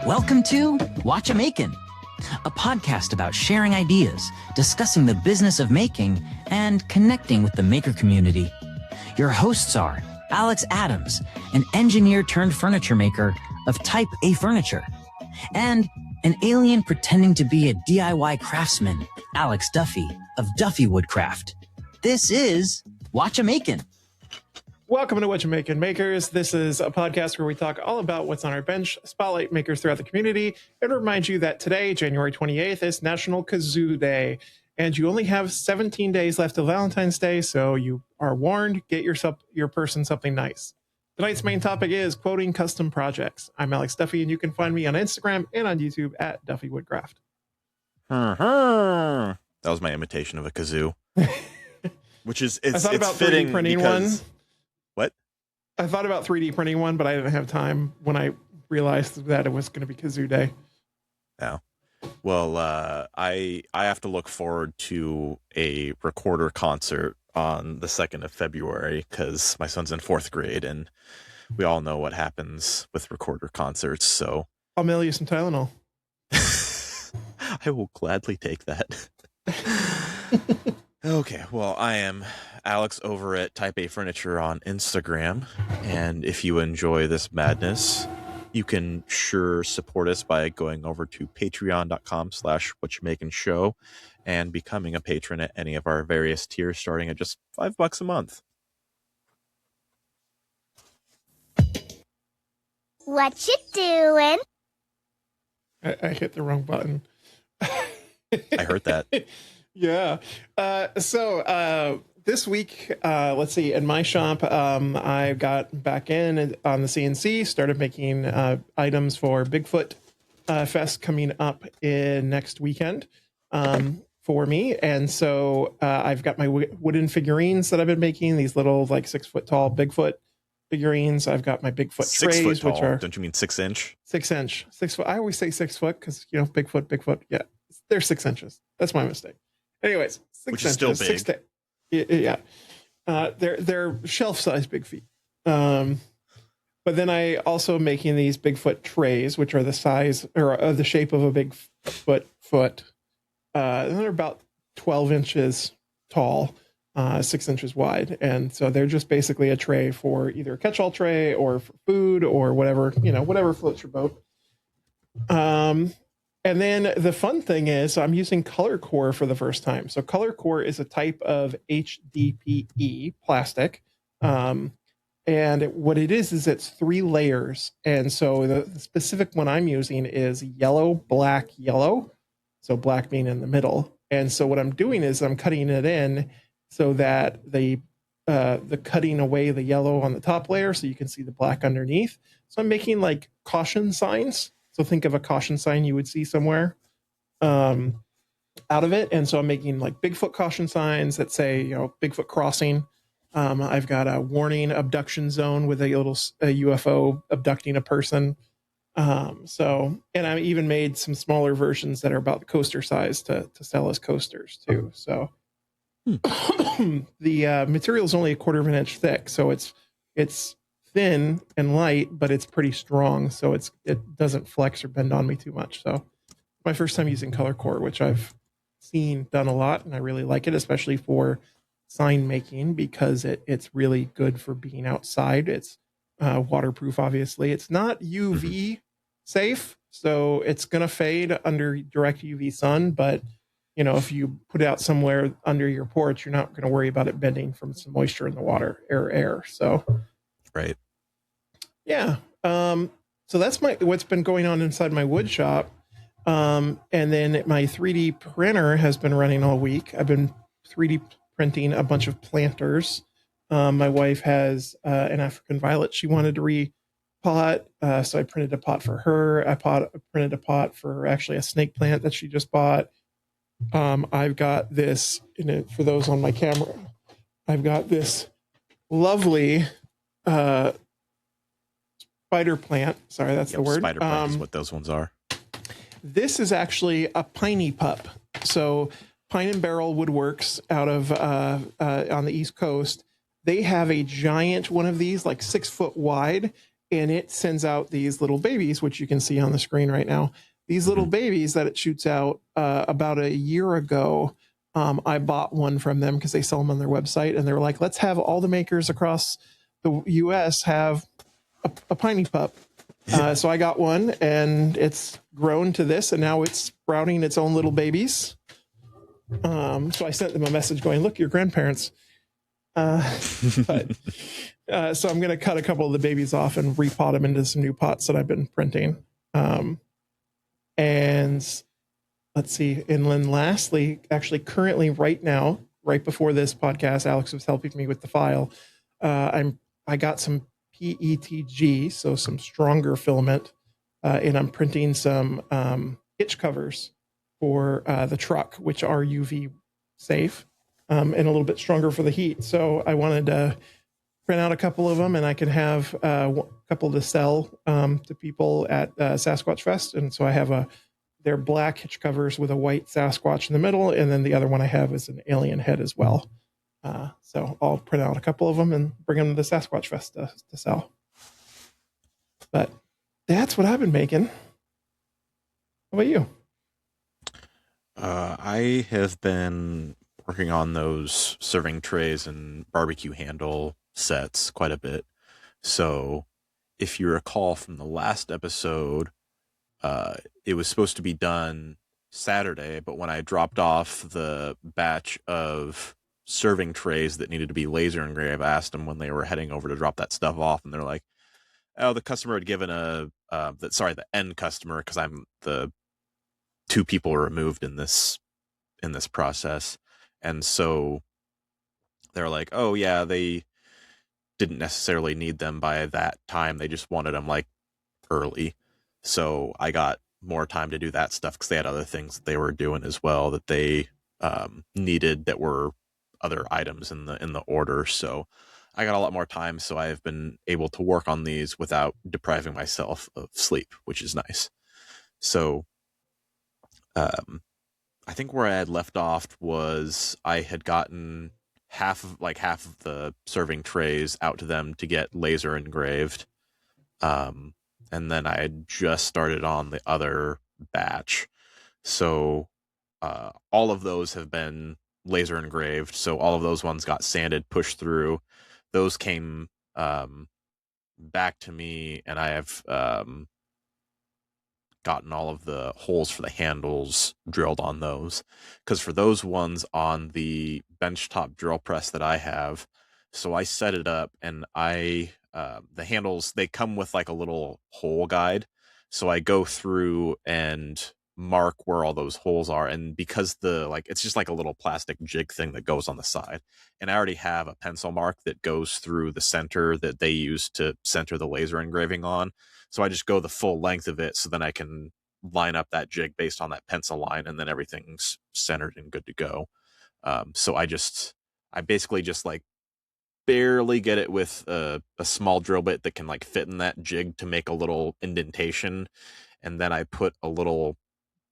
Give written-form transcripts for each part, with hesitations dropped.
Welcome to Whatcha Makin, a podcast about sharing ideas, discussing the business of making, and connecting with the maker community. Your hosts are Alex Adams, an engineer turned furniture maker of Type A Furniture, and an alien pretending to be a DIY craftsman, Alex Duffey of Duffey Woodcraft. This is Whatcha Makin. Welcome to Whatcha Makin, makers. This is a podcast where we talk all about what's on our bench, spotlight makers throughout the community, and remind you that today, January 28th, is National Kazoo Day, and you only have 17 days left till Valentine's Day, so you are warned. Get your person something nice. Tonight's main topic is quoting custom projects. I'm Alex Duffey, and you can find me on Instagram and on YouTube at Duffey Woodcraft. That was my imitation of a kazoo, which is it's about fitting 3D printing because... one. What? I thought about 3D printing one, but I didn't have time when I realized that it was going to be Kazoo Day. No. Well, I have to look forward to a recorder concert on the 2nd of February because my son's in 4th grade, and we all know what happens with recorder concerts. So I'll mail you some Tylenol. I will gladly take that. Okay, well, I am Alex over at Type A Furniture on Instagram, and if you enjoy this madness, you can sure support us by going over to patreon.com/whatchamakinshow and becoming a patron at any of our various tiers, starting at just $5 a month. What you doing? I hit the wrong button. I heard that. Yeah. So this week, let's see, in my shop, I got back in on the CNC, started making items for Bigfoot Fest coming up in next weekend for me. And so I've got my wooden figurines that I've been making, these little like 6 foot tall Bigfoot figurines. I've got my Bigfoot 6 trays, foot tall. which are... Don't you mean 6 inch? 6 inch. 6 foot. I always say 6 foot because, you know, Bigfoot. Yeah, they're 6 inches. That's my mistake. Anyways, 6 Which inches. is still big. Yeah. They're shelf size big feet. But then I also making these Bigfoot trays, which are the size or the shape of a Bigfoot foot. They're about 12 inches tall, 6 inches wide. And so they're just basically a tray for either a catch-all tray or for food or whatever, whatever floats your boat. And then the fun thing is I'm using ColorCore for the first time. So ColorCore is a type of HDPE plastic. And what it is it's 3 layers. And so the specific one I'm using is yellow, black, yellow. So black being in the middle. And so what I'm doing is I'm cutting it in so that the cutting away the yellow on the top layer so you can see the black underneath. So I'm making like caution signs. So think of a caution sign you would see somewhere out of it. And so I'm making like Bigfoot caution signs that say, Bigfoot crossing. I've got a warning abduction zone with a UFO abducting a person. And I even made some smaller versions that are about the coaster size to sell as coasters too. So the material is only 1/4 inch thick. So it's thin and light, but it's pretty strong, so it doesn't flex or bend on me too much. So my first time using ColorCore, which I've seen done a lot, and I really like it, especially for sign making because it's really good for being outside. It's waterproof, obviously. It's not UV safe, so it's gonna fade under direct UV sun, but if you put it out somewhere under your porch, you're not going to worry about it bending from some moisture in the water or air. So right. Yeah. So that's what's been going on inside my wood shop. And then my 3D printer has been running all week. I've been 3D printing a bunch of planters. My wife has an African violet she wanted to repot. So I printed a pot for her. I printed a pot for actually a snake plant that she just bought. I've got this for those on my camera. I've got this lovely spider plant. Sorry, that's the word. Spider plant is what those ones are. This is actually a piney pup. So Pine and Barrel Woodworks out of on the East Coast, they have a giant one of these, like 6 foot wide, and it sends out these little babies, which you can see on the screen right now. These little babies that it shoots out about a year ago. I bought one from them because they sell them on their website, and they were like, let's have all the makers across the US have a piney pup. So I got one, and it's grown to this, and now it's sprouting its own little babies. So I sent them a message going, look, your grandparents. So I'm going to cut a couple of the babies off and repot them into some new pots that I've been printing. And let's see. And then lastly, actually currently right now, right before this podcast, Alex was helping me with the file. I got some PETG, so some stronger filament, and I'm printing some hitch covers for the truck, which are UV safe, and a little bit stronger for the heat. So I wanted to print out a couple of them, and I could have a couple to sell to people at Sasquatch Fest. And so I have they're black hitch covers with a white Sasquatch in the middle, and then the other one I have is an alien head as well. So I'll print out a couple of them and bring them to the Sasquatch Fest to sell. But that's what I've been making. How about you? I have been working on those serving trays and barbecue handle sets quite a bit. So if you recall from the last episode, it was supposed to be done Saturday, but when I dropped off the batch of serving trays that needed to be laser engraved, I asked them when they were heading over to drop that stuff off, and they're like, oh, the customer had given the end customer, because I'm the two people removed in this process. And so they're like, oh yeah, they didn't necessarily need them by that time. They just wanted them like early. So I got more time to do that stuff because they had other things that they were doing as well that they needed that were other items in the order. So I got a lot more time. So I've been able to work on these without depriving myself of sleep, which is nice. So I think where I had left off was I had gotten half of the serving trays out to them to get laser engraved. And then I had just started on the other batch. So all of those have been laser engraved. So all of those ones got sanded, pushed through. Those came back to me, and I have gotten all of the holes for the handles drilled on those, because for those ones on the benchtop drill press that I have, so I set it up, and the handles, they come with like a little hole guide, so I go through and mark where all those holes are, and because it's just like a little plastic jig thing that goes on the side, and I already have a pencil mark that goes through the center that they use to center the laser engraving on. So I just go the full length of it, so then I can line up that jig based on that pencil line, and then everything's centered and good to go. So I basically just like barely get it with a small drill bit that can like fit in that jig to make a little indentation, and then I put a little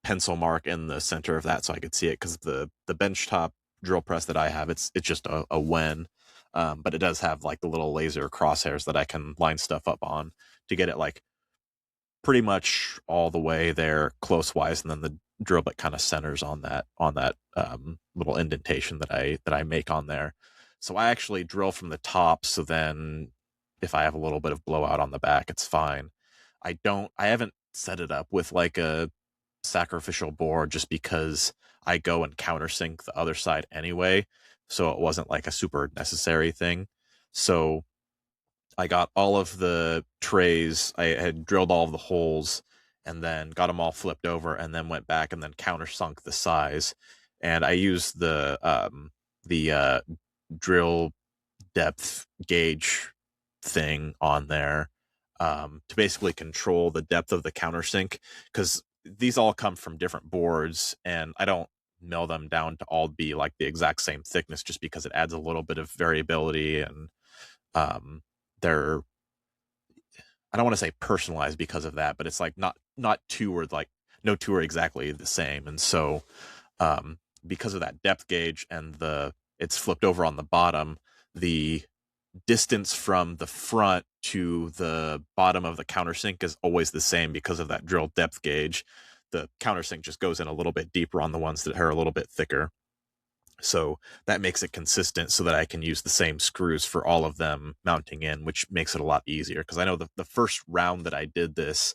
pencil mark in the center of that so I could see it, because the benchtop drill press that I have, it's just a Wen, but it does have like the little laser crosshairs that I can line stuff up on to get it like pretty much all the way there close wise, and then the drill bit kind of centers on that little indentation that I make on there. So I actually drill from the top, so then if I have a little bit of blowout on the back, it's fine. I haven't set it up with like a sacrificial board, just because I go and countersink the other side anyway, so it wasn't like a super necessary thing. So I got all of the trays, I had drilled all of the holes, and then got them all flipped over, and then went back and then countersunk the size, and I used the drill depth gauge thing on there to basically control the depth of the countersink, because these all come from different boards, and I don't mill them down to all be like the exact same thickness, just because it adds a little bit of variability, and they're, I don't want to say personalized because of that, but it's like not two or like no two are exactly the same. And so because of that depth gauge and it's flipped over on the bottom, the distance from the front to the bottom of the countersink is always the same because of that drill depth gauge. The countersink just goes in a little bit deeper on the ones that are a little bit thicker. So that makes it consistent so that I can use the same screws for all of them mounting in, which makes it a lot easier. Because I know the first round that I did this,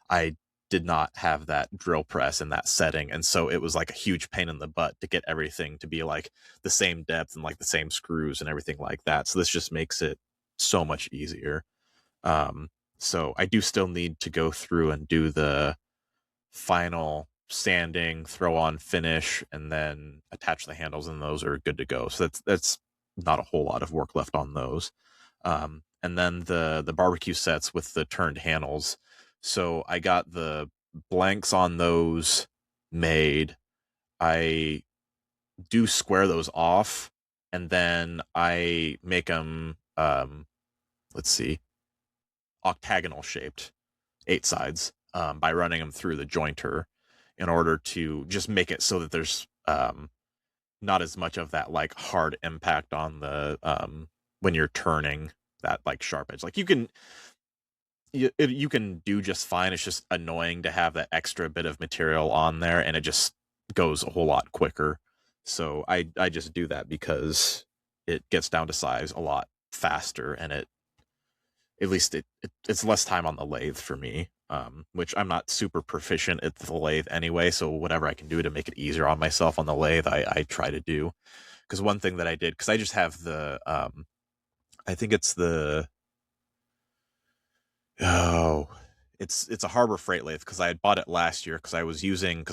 I did not have that drill press in that setting. And so it was like a huge pain in the butt to get everything to be like the same depth and like the same screws and everything like that. So this just makes it so much easier. So I do still need to go through and do the final sanding, throw on finish, and then attach the handles, and those are good to go. So that's not a whole lot of work left on those. And then the barbecue sets with the turned handles. So I got the blanks on those made. I do square those off, and then I make them, octagonal shaped, 8 sides, by running them through the jointer in order to just make it so that there's not as much of that like hard impact on the when you're turning that like sharp edge. Like you can do just fine. It's just annoying to have that extra bit of material on there, and it just goes a whole lot quicker. So I just do that because it gets down to size a lot faster, and it's less time on the lathe for me, which I'm not super proficient at the lathe anyway. So whatever I can do to make it easier on myself on the lathe, I try to do. Because one thing that I did, because I just have the, I think it's the, it's a Harbor Freight lathe, because I had bought it last year because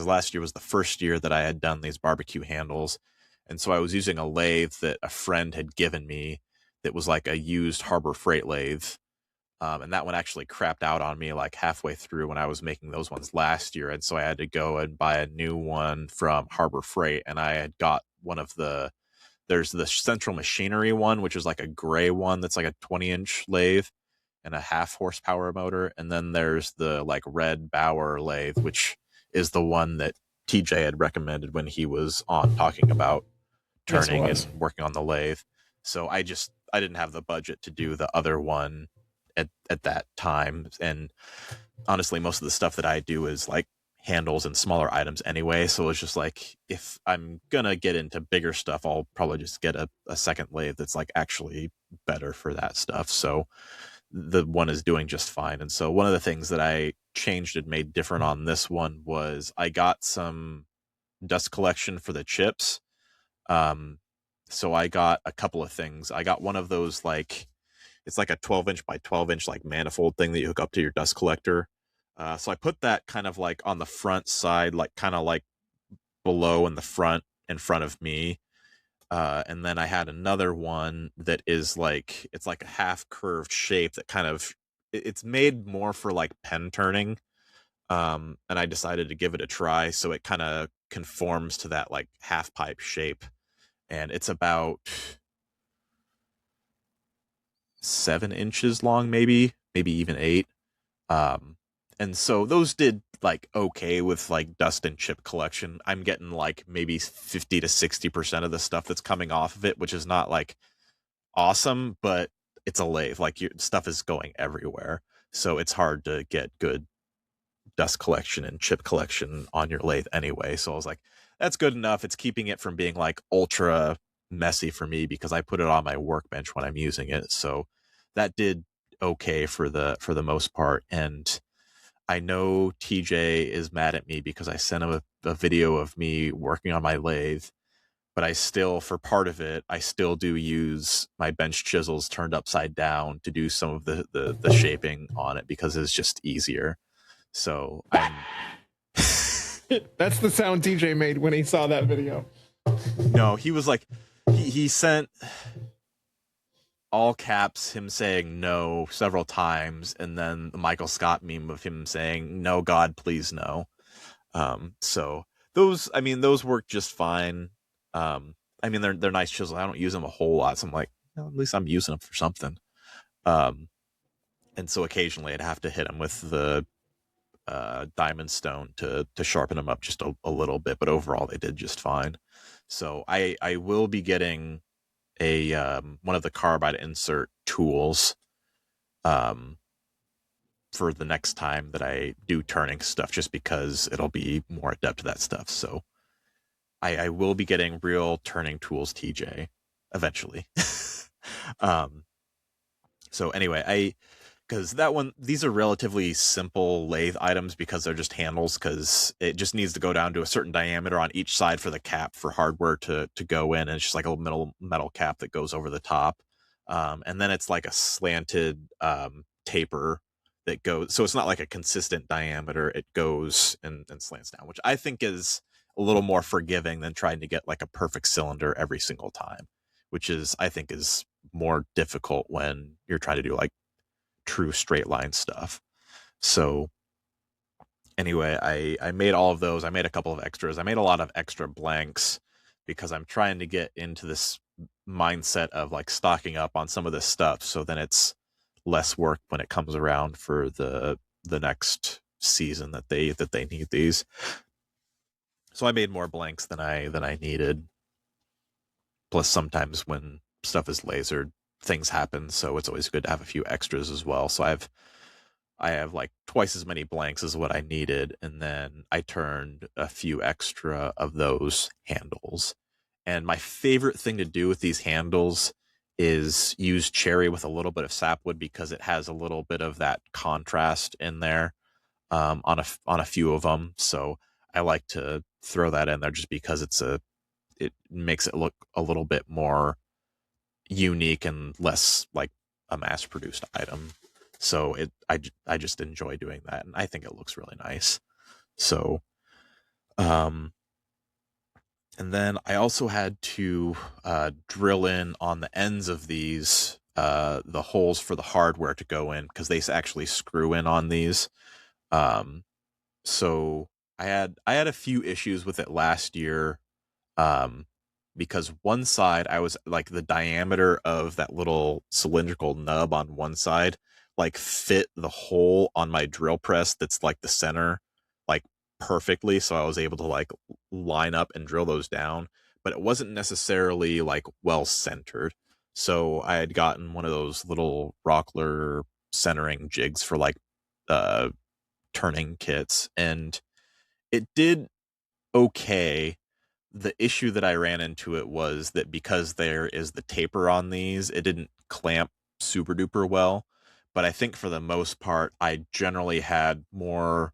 last year was the first year that I had done these barbecue handles. And so I was using a lathe that a friend had given me that was like a used Harbor Freight lathe. And that one actually crapped out on me like halfway through when I was making those ones last year. And so I had to go and buy a new one from Harbor Freight. And I had got there's the Central Machinery one, which is like a gray one that's like a 20-inch lathe and a 0.5 horsepower motor. And then there's the like red Bauer lathe, which is the one that TJ had recommended when he was on talking about turning and working on the lathe. So I didn't have the budget to do the other one at that time. And honestly, most of the stuff that I do is like handles and smaller items anyway. So it's just like, if I'm gonna get into bigger stuff, I'll probably just get a second lathe that's like actually better for that stuff. So the one is doing just fine. And so one of the things that I changed and made different on this one was I got some dust collection for the chips. So I got a couple of things. I got one of those, like, it's like a 12-inch by 12-inch like manifold thing that you hook up to your dust collector. So I put that kind of like on the front side, like kind of like below in the front, in front of me. And then I had another one that is like, it's like a half curved shape that kind of, it's made more for like pen turning. And I decided to give it a try. So it kind of conforms to that like half pipe shape. And it's about 7 inches long, maybe even 8. And so those did like okay with like dust and chip collection. I'm getting like maybe 50 to 60% of the stuff that's coming off of it, which is not like awesome, but it's a lathe. Like, your stuff is going everywhere. So it's hard to get good dust collection and chip collection on your lathe anyway. So I was like, that's good enough. It's keeping it from being like ultra messy for me because I put it on my workbench when I'm using it. So that did okay for the most part. And I know TJ is mad at me because I sent him a video of me working on my lathe, but I still, for part of it, I still do use my bench chisels turned upside down to do some of the shaping on it because it's just easier. So I'm That's the sound TJ made when he saw that video. No, he was like, he sent all caps him saying no several times, and then the Michael Scott meme of him saying, "No, God, please no." So those work just fine. They're nice chisels. I don't use them a whole lot, so I'm like, at least I'm using them for something. And so occasionally I'd have to hit them with the diamond stone to sharpen them up just a little bit, but overall they did just fine. So I will be getting a one of the carbide insert tools for the next time that I do turning stuff, just because it'll be more adept to that stuff. So I will be getting real turning tools, TJ, eventually. So anyway, because these are relatively simple lathe items because they're just handles, because it just needs to go down to a certain diameter on each side for the cap for hardware to go in, and it's just like a little metal cap that goes over the top, and then it's like a slanted taper that goes, so it's not like a consistent diameter, it goes and slants down, which I think is a little more forgiving than trying to get like a perfect cylinder every single time, which I think is more difficult when you're trying to do like true straight line stuff. So anyway, I made all of those. I made a couple of extras. I made a lot of extra blanks because I'm trying to get into this mindset of like stocking up on some of this stuff, so then it's less work when it comes around for the next season that they need these. So I made more blanks than I needed. Plus, sometimes when stuff is lasered, things happen, so it's always good to have a few extras as well. So I have like twice as many blanks as what I needed, and then I turned a few extra of those handles. And my favorite thing to do with these handles is use cherry with a little bit of sapwood, because it has a little bit of that contrast in there on a few of them. So I like to throw that in there just because it makes it look a little bit more unique and less like a mass-produced item. So I just enjoy doing that, and I think it looks really nice. So and then I also had to drill in on the ends of these the holes for the hardware to go in, because they actually screw in on these. So I had a few issues with it last year, because one side, I was like, the diameter of that little cylindrical nub on one side like fit the hole on my drill press that's like the center like perfectly, so I was able to like line up and drill those down, but it wasn't necessarily like well centered. So I had gotten one of those little Rockler centering jigs for like turning kits, and it did okay. The issue that I ran into it was that because there is the taper on these, it didn't clamp super duper well. But I think for the most part, I generally had more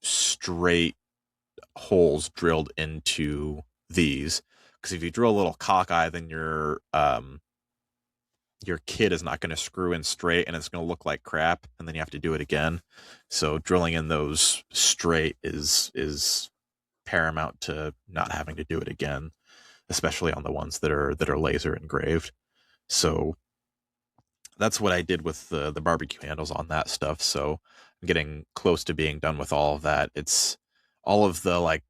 straight holes drilled into these. Because if you drill a little cockeye, then your kit is not going to screw in straight, and it's going to look like crap, and then you have to do it again. So drilling in those straight is paramount to not having to do it again, especially on the ones that are laser engraved. So that's what I did with the barbecue handles on that stuff. So I'm getting close to being done with all of that. It's all of the like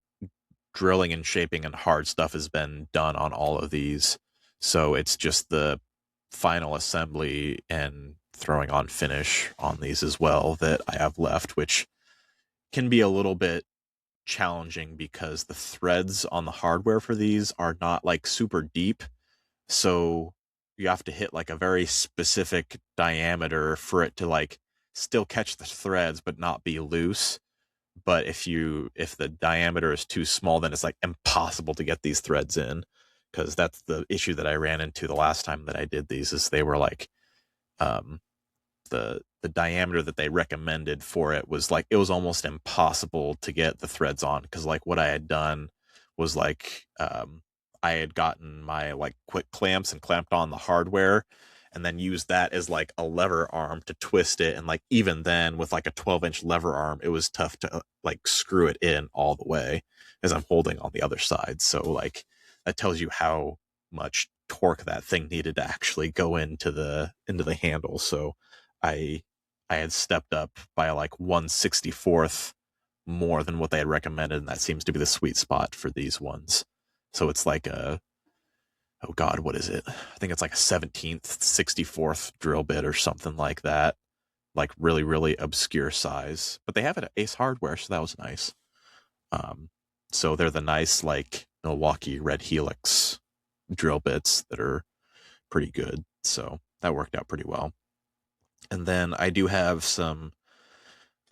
drilling and shaping and hard stuff has been done on all of these. So it's just the final assembly and throwing on finish on these as well that I have left, which can be a little bit challenging because the threads on the hardware for these are not like super deep. So you have to hit like a very specific diameter for it to like still catch the threads but not be loose. But if the diameter is too small, then it's like impossible to get these threads in, because that's the issue that I ran into the last time that I did these, is they were like the diameter that they recommended for it was like, it was almost impossible to get the threads on, because like what I had done was like I had gotten my like quick clamps and clamped on the hardware, and then used that as like a lever arm to twist it, and like even then with like a 12-inch lever arm, it was tough to like screw it in all the way as I'm holding on the other side. So like that tells you how much torque that thing needed to actually go into the handle. So I had stepped up by like 1/64th more than what they had recommended, and that seems to be the sweet spot for these ones. So it's like oh god, what is it? I think it's like a 17th, 64th drill bit or something like that. Like really, really obscure size. But they have it at Ace Hardware, so that was nice. So they're the nice like Milwaukee red helix drill bits that are pretty good. So that worked out pretty well. And then I do have some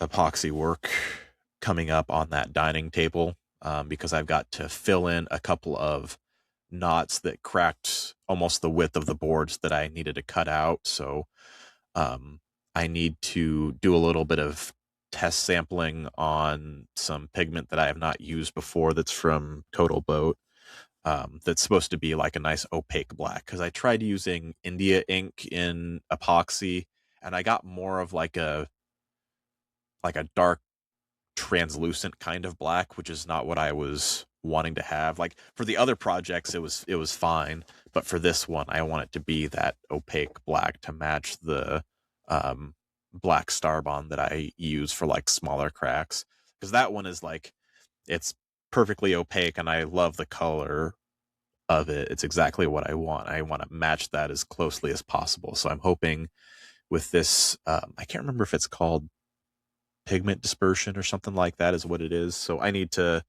epoxy work coming up on that dining table, because I've got to fill in a couple of knots that cracked almost the width of the boards that I needed to cut out. So I need to do a little bit of test sampling on some pigment that I have not used before that's from Total Boat, that's supposed to be like a nice opaque black, because I tried using India ink in epoxy and I got more of like a dark translucent kind of black, which is not what I was wanting to have. Like for the other projects it was fine, but for this one I want it to be that opaque black to match the black Starbond that I use for like smaller cracks, because that one is like, it's perfectly opaque and I love the color of it. It's exactly what I want. I want to match that as closely as possible. So I'm hoping with this, I can't remember if it's called pigment dispersion or something like that is what it is. So I need to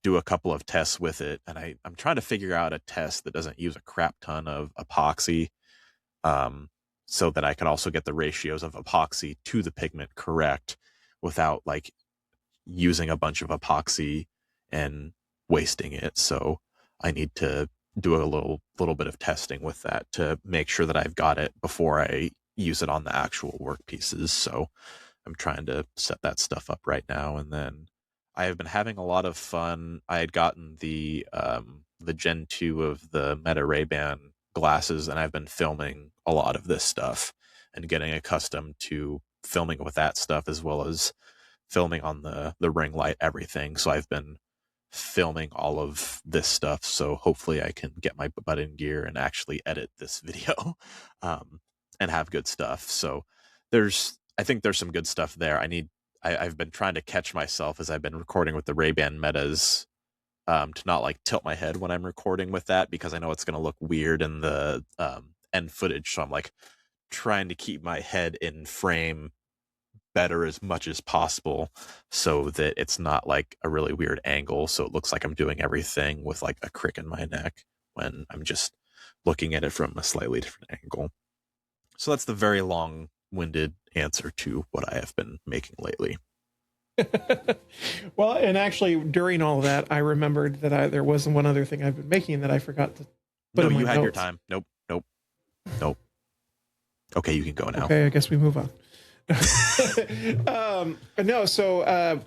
do a couple of tests with it, and I'm trying to figure out a test that doesn't use a crap ton of epoxy, so that I can also get the ratios of epoxy to the pigment correct without like using a bunch of epoxy and wasting it. So I need to do a little bit of testing with that to make sure that I've got it before I use it on the actual work pieces. So I'm trying to set that stuff up right now. And then I have been having a lot of fun. I had gotten the Gen 2 of the Meta Ray-Ban glasses, and I've been filming a lot of this stuff and getting accustomed to filming with that stuff as well as filming on the ring light, everything. So I've been filming all of this stuff. So hopefully I can get my butt in gear and actually edit this video, and have good stuff. So I think there's some good stuff there. I've been trying to catch myself as I've been recording with the Ray-Ban Metas, to not like tilt my head when I'm recording with that, because I know it's going to look weird in the end footage. So I'm like trying to keep my head in frame better as much as possible so that it's not like a really weird angle. So it looks like I'm doing everything with like a crick in my neck when I'm just looking at it from a slightly different angle. So that's the very long-winded answer to what I have been making lately. Well, and actually during all of that, I remembered that there was one other thing I've been making that I forgot to put in my you had notes. your time. Nope. Okay, you can go now. Okay, I guess we move on. No, so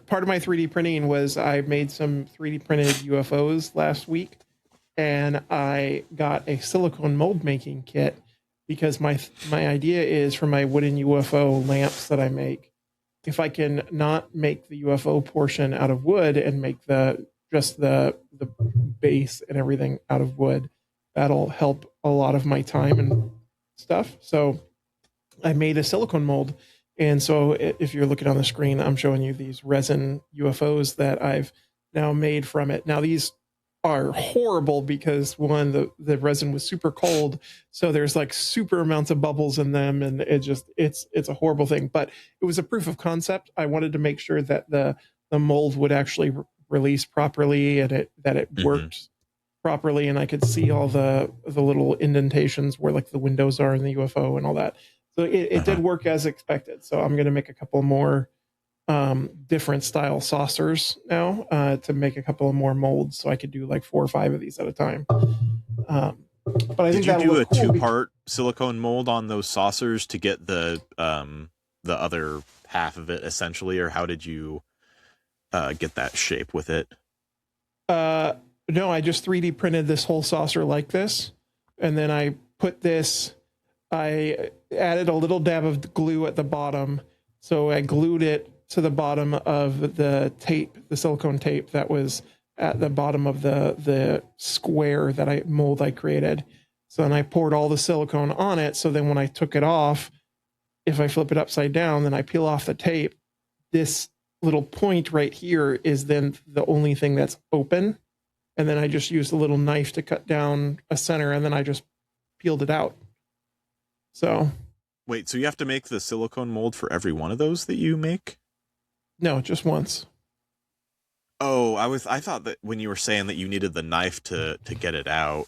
part of my 3D printing was I made some 3D printed UFOs last week, and I got a silicone mold making kit because my idea is for my wooden UFO lamps that I make, if I can not make the UFO portion out of wood and make just the base and everything out of wood, that'll help a lot of my time and stuff. So I made a silicone mold. And so if you're looking on the screen, I'm showing you these resin UFOs that I've now made from it. Now these are horrible because one, the resin was super cold. So there's like super amounts of bubbles in them. And it's a horrible thing, but it was a proof of concept. I wanted to make sure that the mold would actually release properly and that it worked properly. And I could see all the little indentations where like the windows are in the UFO and all that. So it did work as expected. So I'm going to make a couple more different style saucers now to make a couple of more molds, so I could do like 4 or 5 of these at a time. But I think did you do a cool 2-part silicone mold on those saucers to get the other half of it essentially, or how did you get that shape with it? No, I just 3D printed this whole saucer like this, and then I put this. I added a little dab of glue at the bottom, so I glued it to the bottom of the tape, the silicone tape that was at the bottom of the square mold I created. So then I poured all the silicone on it. So then when I took it off, if I flip it upside down, then I peel off the tape. This little point right here is then the only thing that's open. And then I just used a little knife to cut down a center, and then I just peeled it out. So wait, so you have to make the silicone mold for every one of those that you make? No, just once. Oh, I thought that when you were saying that you needed the knife to get it out,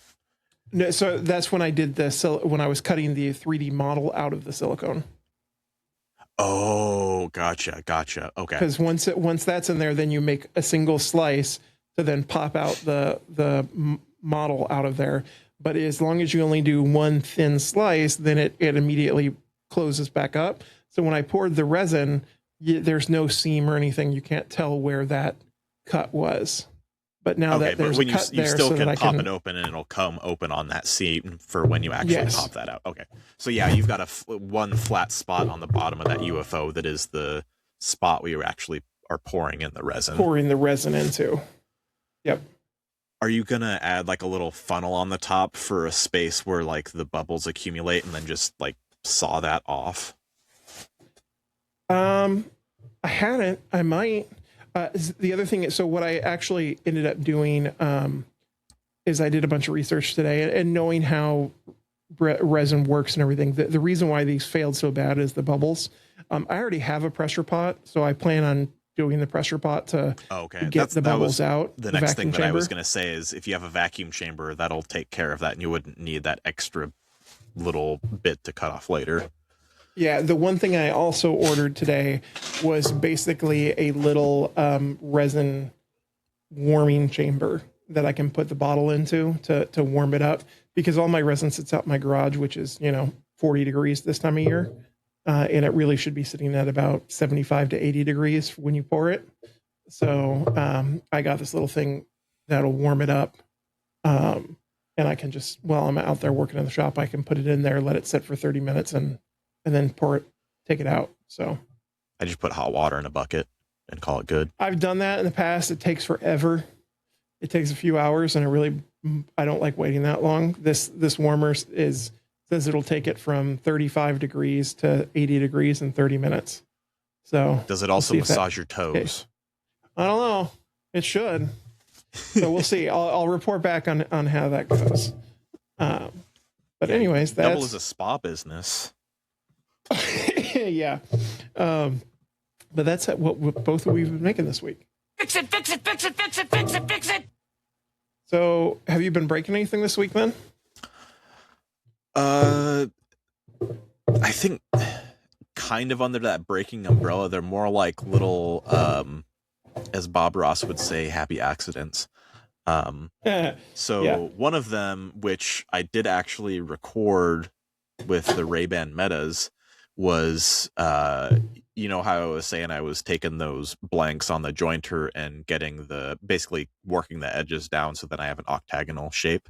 No, so that's when I did when I was cutting the 3D model out of the silicone. Oh, gotcha. Okay. Because once that's in there, then you make a single slice to then pop out the model out of there. But as long as you only do one thin slice, then it immediately closes back up. So when I poured the resin, there's no seam or anything. You can't tell where that cut was. But now that there's when a cut you there, still so can that pop it open and it'll come open on that seam for when you actually pop that out. Okay. So yeah, you've got one flat spot on the bottom of that UFO that is the spot where you actually are pouring in the resin. Pouring the resin into. Yep. Are you going to add like a little funnel on the top for a space where like the bubbles accumulate and then just like saw that off? I hadn't. I might. The other thing is, so what I actually ended up doing is I did a bunch of research today, and knowing how resin works and everything. The reason why these failed so bad is the bubbles. I already have a pressure pot, so I plan on doing the pressure pot to get the bubbles out. The next thing that I was going to say is if you have a vacuum chamber, that'll take care of that, and you wouldn't need that extra little bit to cut off later. Yeah, the one thing I also ordered today was basically a little resin warming chamber that I can put the bottle into to warm it up, because all my resin sits out in my garage, which is 40 degrees this time of year, and it really should be sitting at about 75 to 80 degrees when you pour it. So I got this little thing that'll warm it up, and I can just, while I'm out there working in the shop, I can put it in there, let it sit for 30 minutes, and then pour it, take it out. So I just put hot water in a bucket and call it good. I've done that in the past. It takes forever. It takes a few hours, and I don't like waiting that long. This warmer says it'll take it from 35 degrees to 80 degrees in 30 minutes. So does it also massage your toes? Okay. I don't know. It should. So we'll see. I'll report back on how that goes. But anyways, that's double as a spa business. Yeah. But that's what both of we've been making this week. Fix it. So have you been breaking anything this week, then? I think kind of under that breaking umbrella. They're more like little, as Bob Ross would say, happy accidents. So one of them, which I did actually record with the Ray-Ban Metas, was how I was saying I was taking those blanks on the jointer and getting basically working the edges down so that I have an octagonal shape.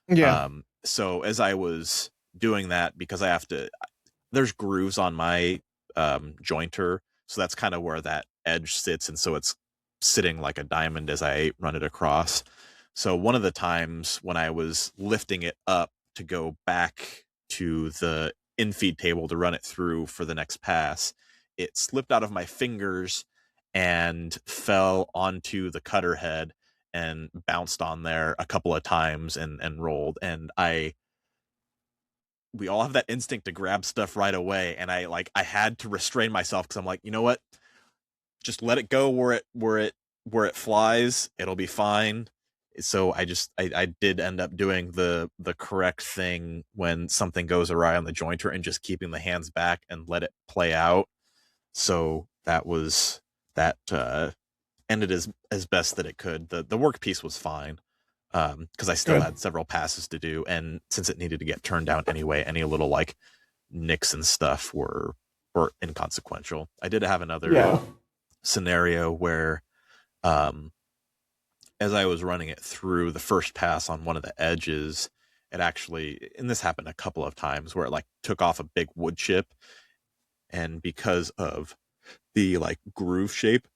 Yeah. So as I was doing that, because there's grooves on my jointer, so that's kind of where that edge sits, and so it's sitting like a diamond as I run it across. So one of the times when I was lifting it up to go back to the infeed table to run it through for the next pass, it slipped out of my fingers and fell onto the cutter head and bounced on there a couple of times and rolled. And we all have that instinct to grab stuff right away, and I had to restrain myself, because I'm like, you know what, just let it go where it flies, it'll be fine. So I did end up doing the correct thing when something goes awry on the jointer, and just keeping the hands back and let it play out. So that ended as best that it could. The work piece was fine, because I still had several passes to do, and since it needed to get turned down anyway, any little like nicks and stuff were inconsequential. I did have another scenario where as I was running it through the first pass on one of the edges, it actually, and this happened a couple of times, where it like took off a big wood chip, and because of the like groove shape,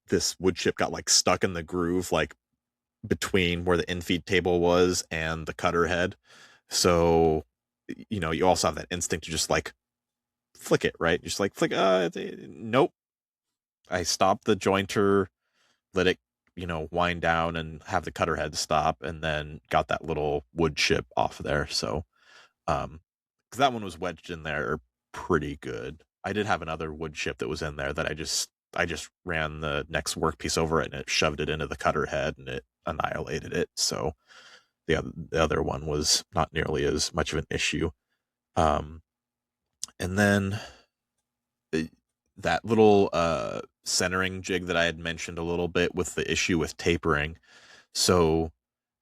this wood chip got like stuck in the groove, like between where the infeed table was and the cutter head. So you also have that instinct to just like flick it, right? Just like flick. Nope. I stopped the jointer, let it wind down, and have the cutter head stop, and then got that little wood chip off there. So because that one was wedged in there pretty good. I did have another wood chip that was in there that I just ran the next workpiece over it, and it shoved it into the cutter head, and it annihilated it. So the other one was not nearly as much of an issue. And then that little centering jig that I had mentioned a little bit with the issue with tapering. So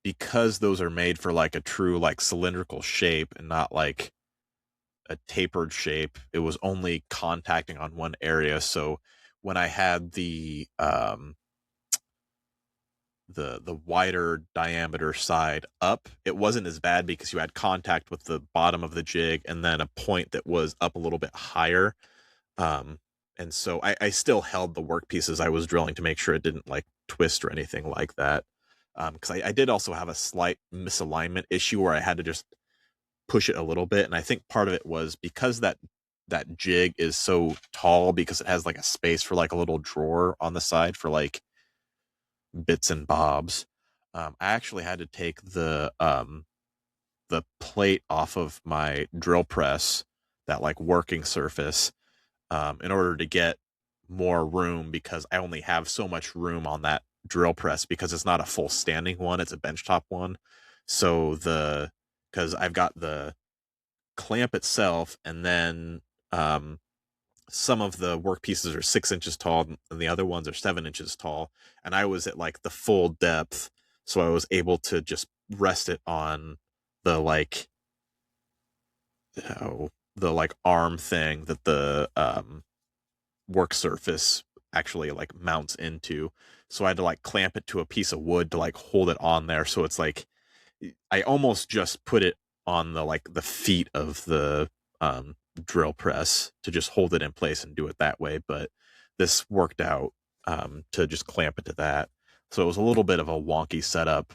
because those are made for like a true like cylindrical shape and not like a tapered shape, it was only contacting on one area. So when I had the wider diameter side up, it wasn't as bad because you had contact with the bottom of the jig and then a point that was up a little bit higher. And so I still held the workpieces I was drilling to make sure it didn't like twist or anything like that. Because I did also have a slight misalignment issue where I had to just push it a little bit. And I think part of it was because that jig is so tall, because it has like a space for like a little drawer on the side for like bits and bobs. I actually had to take the plate off of my drill press, that like working surface, in order to get more room, because I only have so much room on that drill press because it's not a full standing one, it's a benchtop one. So because I've got the clamp itself, and then some of the workpieces are 6 inches tall and the other ones are 7 inches tall, and I was at like the full depth, so I was able to just rest it on the like arm thing that the work surface actually like mounts into. So I had to like clamp it to a piece of wood to like hold it on there. So it's like I almost just put it on the like the feet of the drill press to just hold it in place and do it that way. But this worked out to just clamp it to that. So it was a little bit of a wonky setup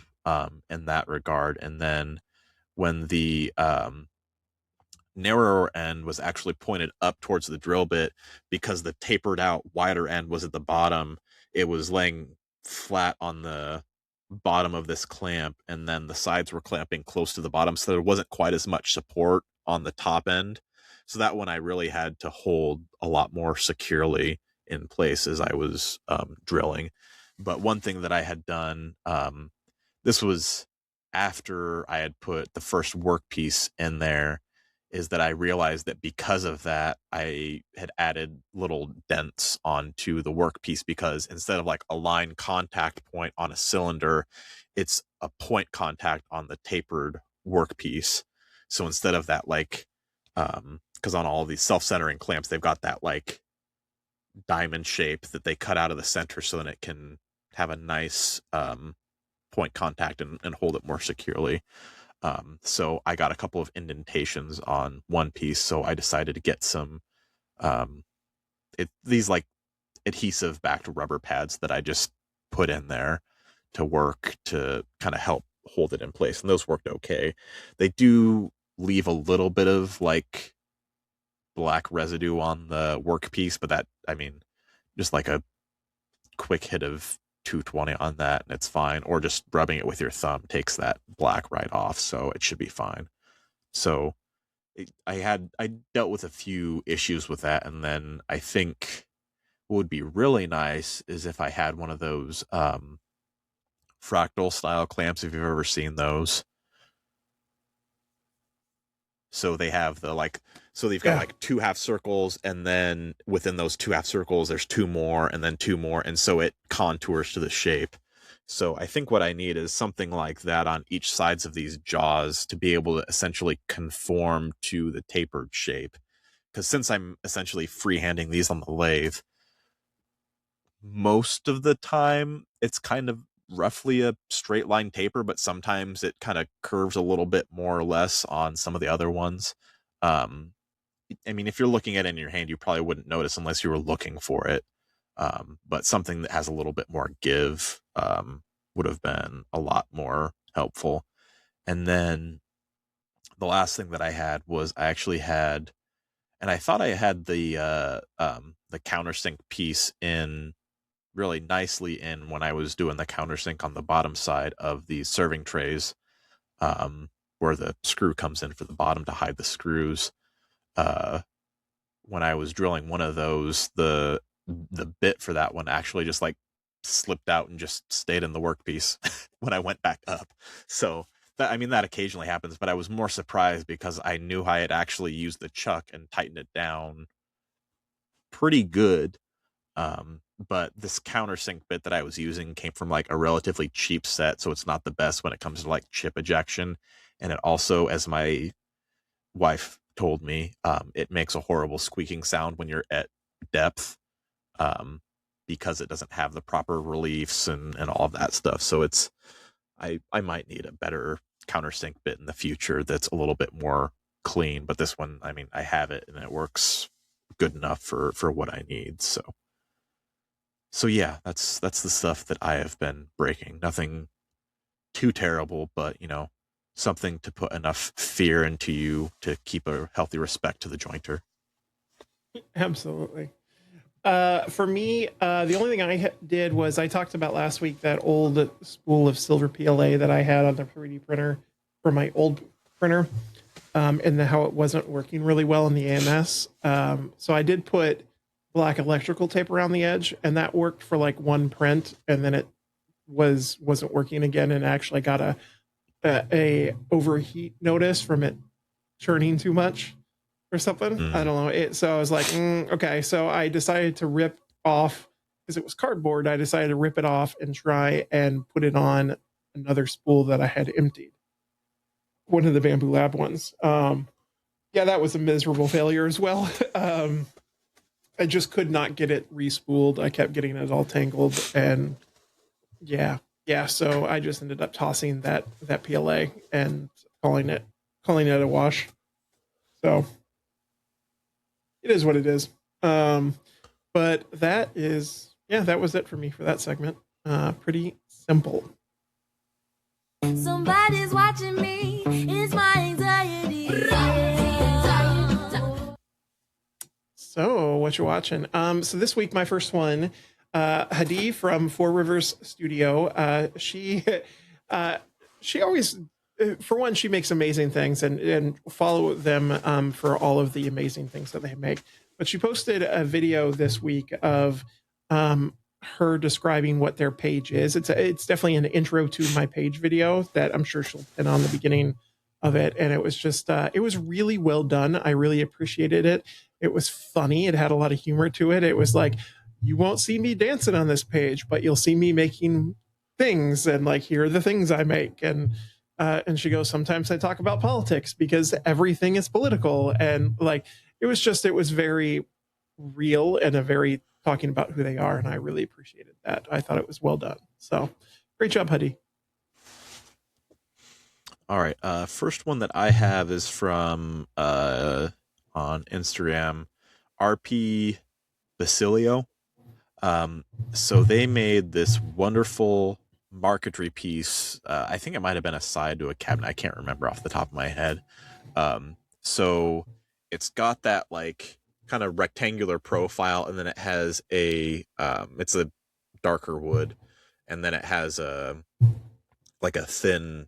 in that regard. And then when the narrower end was actually pointed up towards the drill bit, because the tapered out wider end was at the bottom, it was laying flat on the bottom of this clamp, and then the sides were clamping close to the bottom, so there wasn't quite as much support on the top end. So that one I really had to hold a lot more securely in place as I was drilling. But one thing that I had done, this was after I had put the first workpiece in there, is that I realized that because of that, I had added little dents onto the workpiece, because instead of like a line contact point on a cylinder, it's a point contact on the tapered workpiece. So instead of that, like, because on all these self-centering clamps, they've got that like diamond shape that they cut out of the center so that it can have a nice point contact and hold it more securely. So I got a couple of indentations on one piece, so I decided to get some these like adhesive backed rubber pads that I just put in there to work to kind of help hold it in place, and those worked okay. They do leave a little bit of like black residue on the workpiece, but that, I mean, just like a quick hit of 220 on that and it's fine, or just rubbing it with your thumb takes that black right off, so it should be fine. So I dealt with a few issues with that, and then I think what would be really nice is if I had one of those fractal style clamps, if you've ever seen those. So they have the like, so they've got like 2 half circles, and then within those 2 half circles, there's 2 more, and then 2 more, and so it contours to the shape. So I think what I need is something like that on each sides of these jaws to be able to essentially conform to the tapered shape. Because since I'm essentially freehanding these on the lathe, most of the time it's kind of roughly a straight line taper, but sometimes it kind of curves a little bit more or less on some of the other ones. I mean, if you're looking at it in your hand, you probably wouldn't notice unless you were looking for it. But something that has a little bit more give would have been a lot more helpful. And then the last thing that I had was I actually had, and I thought I had the countersink piece in really nicely in when I was doing the countersink on the bottom side of the serving trays, where the screw comes in for the bottom to hide the screws. When I was drilling one of those, the bit for that one actually just like slipped out and just stayed in the workpiece when I went back up. So that occasionally happens, but I was more surprised because I knew I had actually used the chuck and tightened it down pretty good. But this countersink bit that I was using came from like a relatively cheap set, so it's not the best when it comes to like chip ejection. And it also, as my wife told me, it makes a horrible squeaking sound when you're at depth, because it doesn't have the proper reliefs and all of that stuff. So I might need a better countersink bit in the future that's a little bit more clean. But this one, I mean, I have it and it works good enough for what I need. So yeah, that's the stuff that I have been breaking. Nothing too terrible, but something to put enough fear into you to keep a healthy respect to the jointer. Absolutely. For me, the only thing I did was I talked about last week that old spool of silver PLA that I had on the 3D printer for my old printer, and how it wasn't working really well in the AMS. So I did put black electrical tape around the edge, and that worked for like one print, and then it wasn't working again, and actually got a overheat notice from it churning too much or something. I don't know. So I was like, okay. So I decided to rip off, because it was cardboard. I decided to rip it off and try and put it on another spool that I had emptied. One of the Bamboo Lab ones. Yeah, that was a miserable failure as well. I just could not get it re-spooled. I kept getting it all tangled, and yeah. So I just ended up tossing that PLA and calling it a wash. So it is what it is. But that was it for me for that segment. Pretty simple. Somebody's watching me. It's my anxiety. So what you watching? So this week, my first one, Hadi from Four Rivers Studio. She always, for one, she makes amazing things, and follow them for all of the amazing things that they make. But she posted a video this week of her describing what their page is. It's definitely an intro to my page video that I'm sure she'll pin on the beginning of it. And it was just, it was really well done. I really appreciated it. It was funny. It had a lot of humor to it. It was like, you won't see me dancing on this page, but you'll see me making things, and like, here are the things I make. And she goes, sometimes I talk about politics because everything is political. And like, it was very real and a very talking about who they are. And I really appreciated that. I thought it was well done. So great job, Huddy. All right. First one that I have is from on Instagram, RP Basilio. So they made this wonderful marquetry piece. I think it might have been a side to a cabinet. I can't remember off the top of my head. So it's got that like kind of rectangular profile, and then it has it's a darker wood, and then it has like a thin,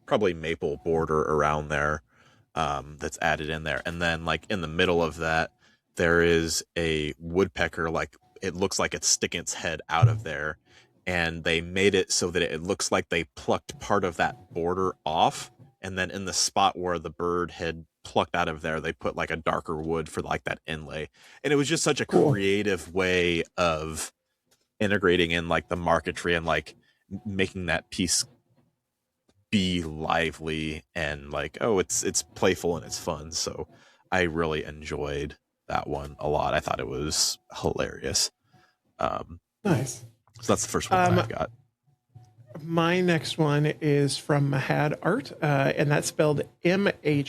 probably maple border around there, that's added in there. And then like in the middle of that, there is a woodpecker, like it looks like it's sticking its head out of there. And they made it so that it looks like they plucked part of that border off. And then in the spot where the bird had plucked out of there, they put like a darker wood for like that inlay. And it was just such a creative way of integrating in like the marquetry and like making that piece be lively and like, oh, it's playful and it's fun. So I really enjoyed that one a lot. I thought it was hilarious. Nice. So that's the first one that I've got. My next one is from Mahad Art, and that's spelled MHAD_ARTE.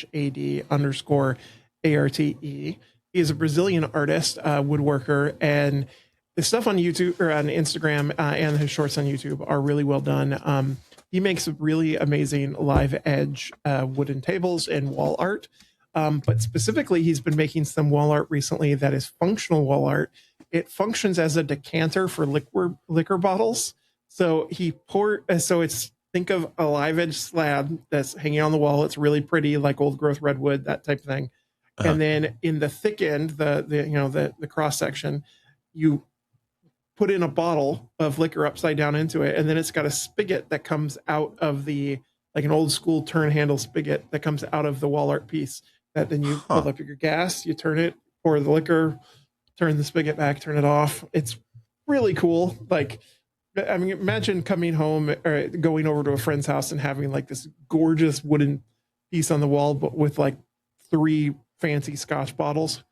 He is a Brazilian artist, woodworker, and the stuff on YouTube or on Instagram and his shorts on YouTube are really well done. He makes really amazing live edge wooden tables and wall art. But specifically, he's been making some wall art recently that is functional wall art. It functions as a decanter for liquor bottles. So think of a live edge slab that's hanging on the wall. It's really pretty, like old growth redwood, that type of thing. Uh-huh. And then in the thick end, the cross section, you put in a bottle of liquor upside down into it, and then it's got a spigot that comes out of the like an old school turn handle spigot that comes out of the wall art piece. That then you fill up your gas, you turn it, pour the liquor, turn the spigot back, turn it off. It's really cool. Like, I mean, imagine coming home or going over to a friend's house and having like this gorgeous wooden piece on the wall, but with like 3 fancy Scotch bottles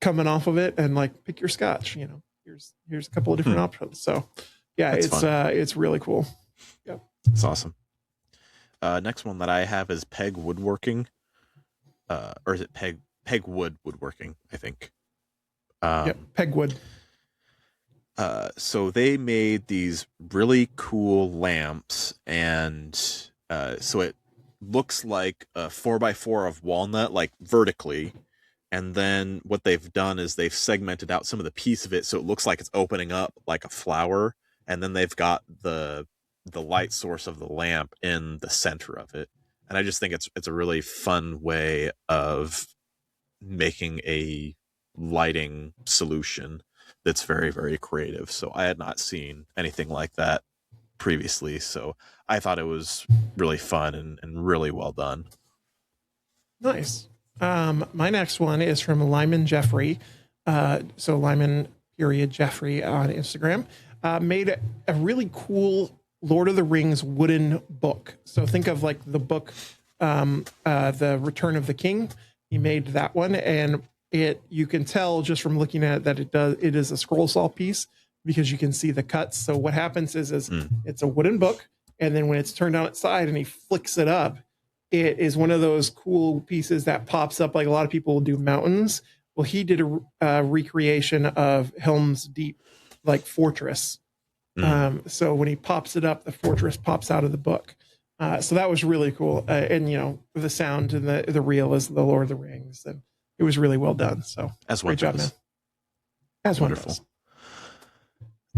coming off of it, and like pick your Scotch. You know, here's a couple of different options. So, yeah, it's really cool. Yeah, it's awesome. Next one that I have is Peg Woodworking, or is it Pegwood Woodworking? I think. Pegwood. So they made these really cool lamps, and so it looks like a 4x4 of walnut, like vertically. And then what they've done is they've segmented out some of the piece of it so it looks like it's opening up like a flower. And then they've got the light source of the lamp in the center of it. And I just think it's a really fun way of making a lighting solution that's very, very creative. So I had not seen anything like that previously. So I thought it was really fun and really well done. Nice. My next one is from Lyman Jeffrey. So Lyman Jeffrey on Instagram, made a really cool Lord of the Rings wooden book. So think of like the book, The Return of the King. He made that one, and you can tell just from looking at it that it is a scroll saw piece because you can see the cuts. So what happens is it's a wooden book, and then when it's turned on its side and he flicks it up, it is one of those cool pieces that pops up like a lot of people will do mountains. Well, he did a recreation of Helm's Deep, like fortress. So when he pops it up, the fortress pops out of the book. So that was really cool. And, you know, the sound and the reel is the Lord of the Rings. And it was really well done. So great job, man. As wonderful.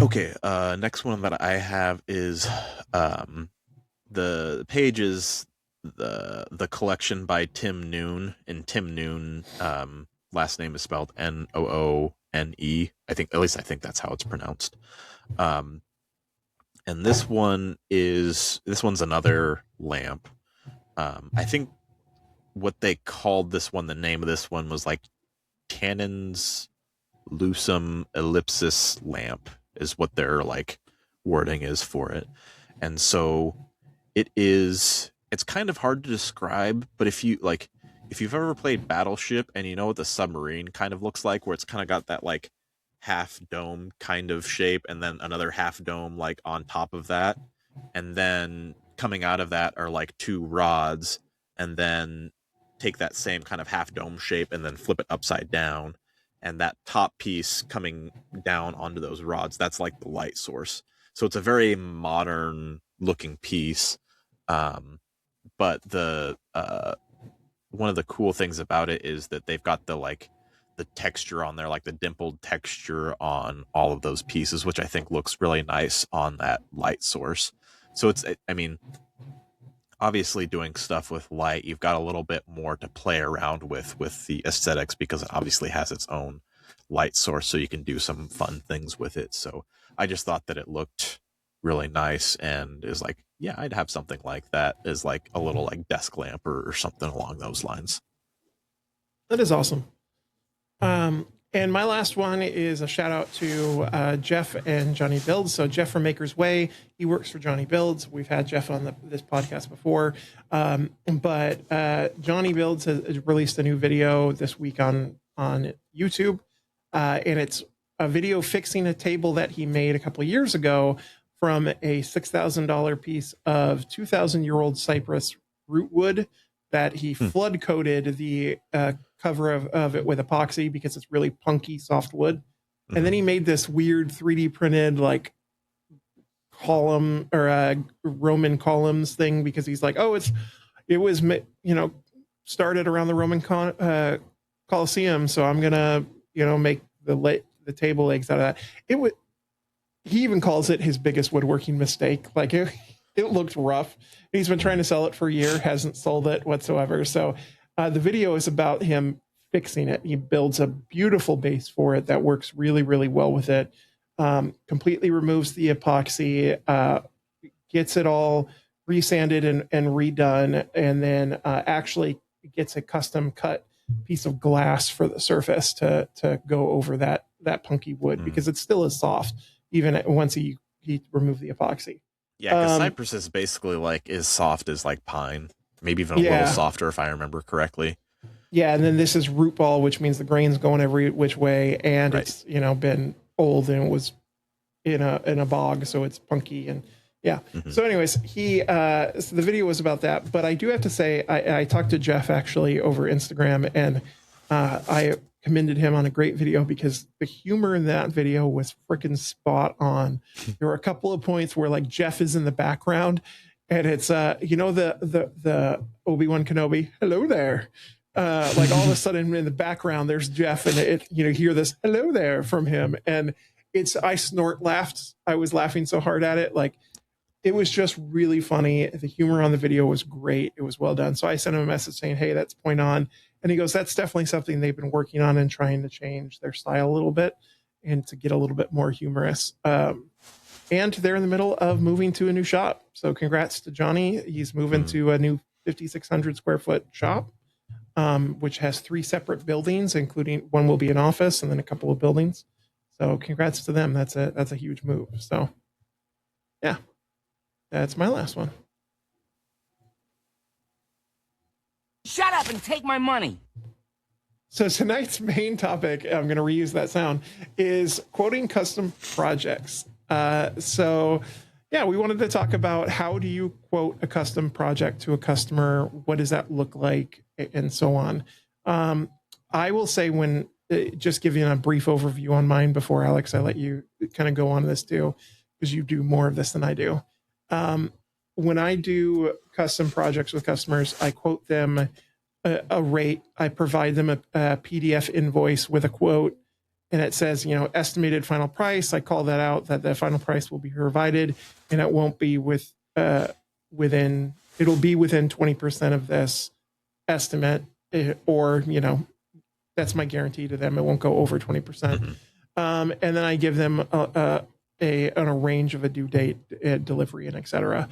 Okay. Next one that I have is the pages, the collection by Tim Noon, and Tim Noon, last name is spelled Noone. I think that's how it's pronounced. And this one's another lamp. I think what they called this one, the name of this one was like Tannen's Lucum Ellipsis lamp is what their like wording is for it. And so it's kind of hard to describe, but if you've ever played Battleship and you know what the submarine kind of looks like, where it's kind of got that like half dome kind of shape and then another half dome like on top of that, and then coming out of that are like 2 rods, and then take that same kind of half dome shape and then flip it upside down, and that top piece coming down onto those rods, that's like the light source. So it's a very modern looking piece, but the one of the cool things about it is that they've got the texture on there, like the dimpled texture on all of those pieces, which I think looks really nice on that light source. So obviously doing stuff with light, you've got a little bit more to play around with the aesthetics, because it obviously has its own light source, so you can do some fun things with it. So I just thought that it looked really nice, and is like, yeah, I'd have something like that as like a little like desk lamp or something along those lines. That is awesome. And my last one is a shout out to Jeff and Johnny Builds. So Jeff from Maker's Way, he works for Johnny Builds. We've had Jeff on this podcast before. But Johnny Builds has released a new video this week on YouTube. And it's a video fixing a table that he made a couple of years ago from a $6,000 piece of 2,000-year-old cypress root wood that he flood coated the cover of it with epoxy because it's really punky soft wood. And then he made this weird 3D printed like column or Roman columns thing, because he's like, oh, it was started around the Roman Colosseum, so I'm gonna make the table legs out of that. He even calls it his biggest woodworking mistake. Like it looked rough. He's been trying to sell it for a year, hasn't sold it whatsoever. So the video is about him fixing it. He builds a beautiful base for it that works really, really well with it. Completely removes the epoxy, gets it all resanded and redone, and then actually gets a custom cut piece of glass for the surface to go over that punky wood, because it still is soft even once he removed the epoxy. Yeah, because cypress is basically like as soft as like pine, maybe even a little softer if I remember correctly. Yeah, and then this is root ball, which means the grain's going every which way, and it's been old and it was in a bog, so it's punky. And so anyways, so the video was about that. But I do have to say, I talked to Jeff actually over Instagram, and I commended him on a great video, because the humor in that video was freaking spot on. There were a couple of points where like Jeff is in the background, and it's the Obi-Wan Kenobi, hello there. Like all of a sudden in the background there's Jeff, and you hear this hello there from him, and I laughed. I was laughing so hard at it. Like, it was just really funny. The humor on the video was great. It was well done. So I sent him a message saying, hey, that's point on. And he goes, that's definitely something they've been working on and trying to change their style a little bit and to get a little bit more humorous. And they're in the middle of moving to a new shop. So congrats to Johnny. He's moving to a new 5,600 square foot shop, which has 3 separate buildings, including one will be an office and then a couple of buildings. So congrats to them. That's a huge move. So yeah, that's my last one. Shut up and take my money. So tonight's main topic, I'm going to reuse that sound, is quoting custom projects. So yeah, we wanted to talk about how do you quote a custom project to a customer? What does that look like? And so on. I will say, when just giving a brief overview on mine before, Alex, I let you kind of go on this too, because you do more of this than I do. When I do custom projects with customers, I quote them a rate. I provide them a PDF invoice with a quote, and it says, estimated final price. I call that out, that the final price will be provided, and it won't be it'll be within 20% of this estimate, or, that's my guarantee to them. It won't go over 20%. And then I give them a range of a due date, delivery, and et cetera.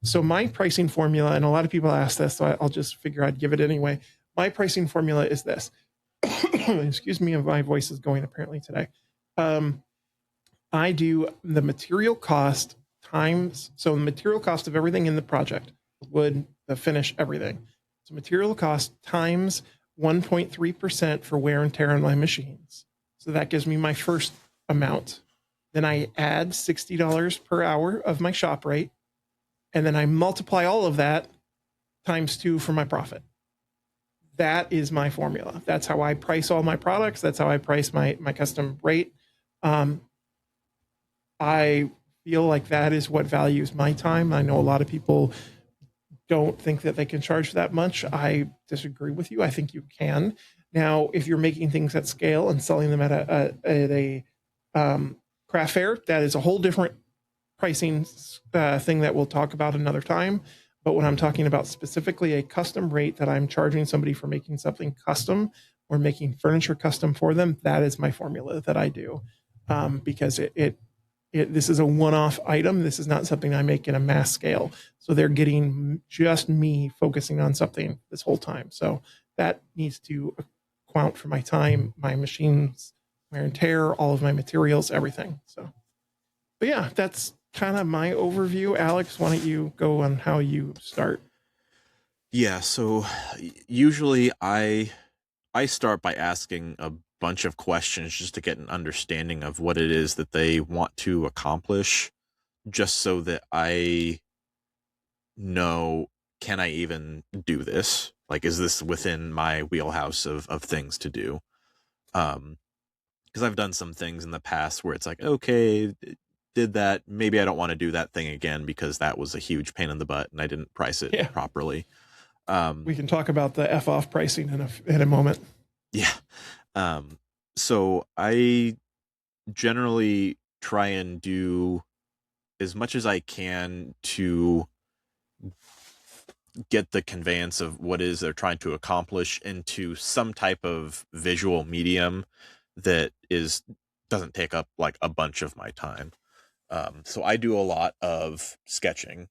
So my pricing formula, and a lot of people ask this, so I'll just figure I'd give it anyway. My pricing formula is this. Excuse me, my voice is going apparently today. I do the material cost times, so the material cost of everything in the project, wood, the finish, everything. So material cost times 1.3% for wear and tear on my machines. So that gives me my first amount. Then I add $60 per hour of my shop rate, and then I multiply all of that times 2 for my profit. That is my formula. That's how I price all my products. That's how I price my custom rate. I feel like that is what values my time. I know a lot of people don't think that they can charge that much. I disagree with you. I think you can. Now, if you're making things at scale and selling them at a craft fair, that is a whole different pricing thing that we'll talk about another time. But when I'm talking about specifically a custom rate that I'm charging somebody for making something custom or making furniture custom for them, that is my formula that I do, because this is a one-off item. This is not something I make in a mass scale. So they're getting just me focusing on something this whole time. So that needs to account for my time, my machines, wear and tear, all of my materials, everything. So, but yeah, that's kind of my overview. Alex, why don't you go on how you start? Yeah, so usually I start by asking a bunch of questions just to get an understanding of what it is that they want to accomplish, just so that I know, can I even do this? Like, is this within my wheelhouse of things to do? Because I've done some things in the past where it's like, okay, did that, maybe I don't want to do that thing again because that was a huge pain in the butt and I didn't price it properly. We can talk about the F-off pricing in a moment. Yeah. So I generally try and do as much as I can to get the conveyance of what is they're trying to accomplish into some type of visual medium that doesn't take up like a bunch of my time. So I do a lot of sketching.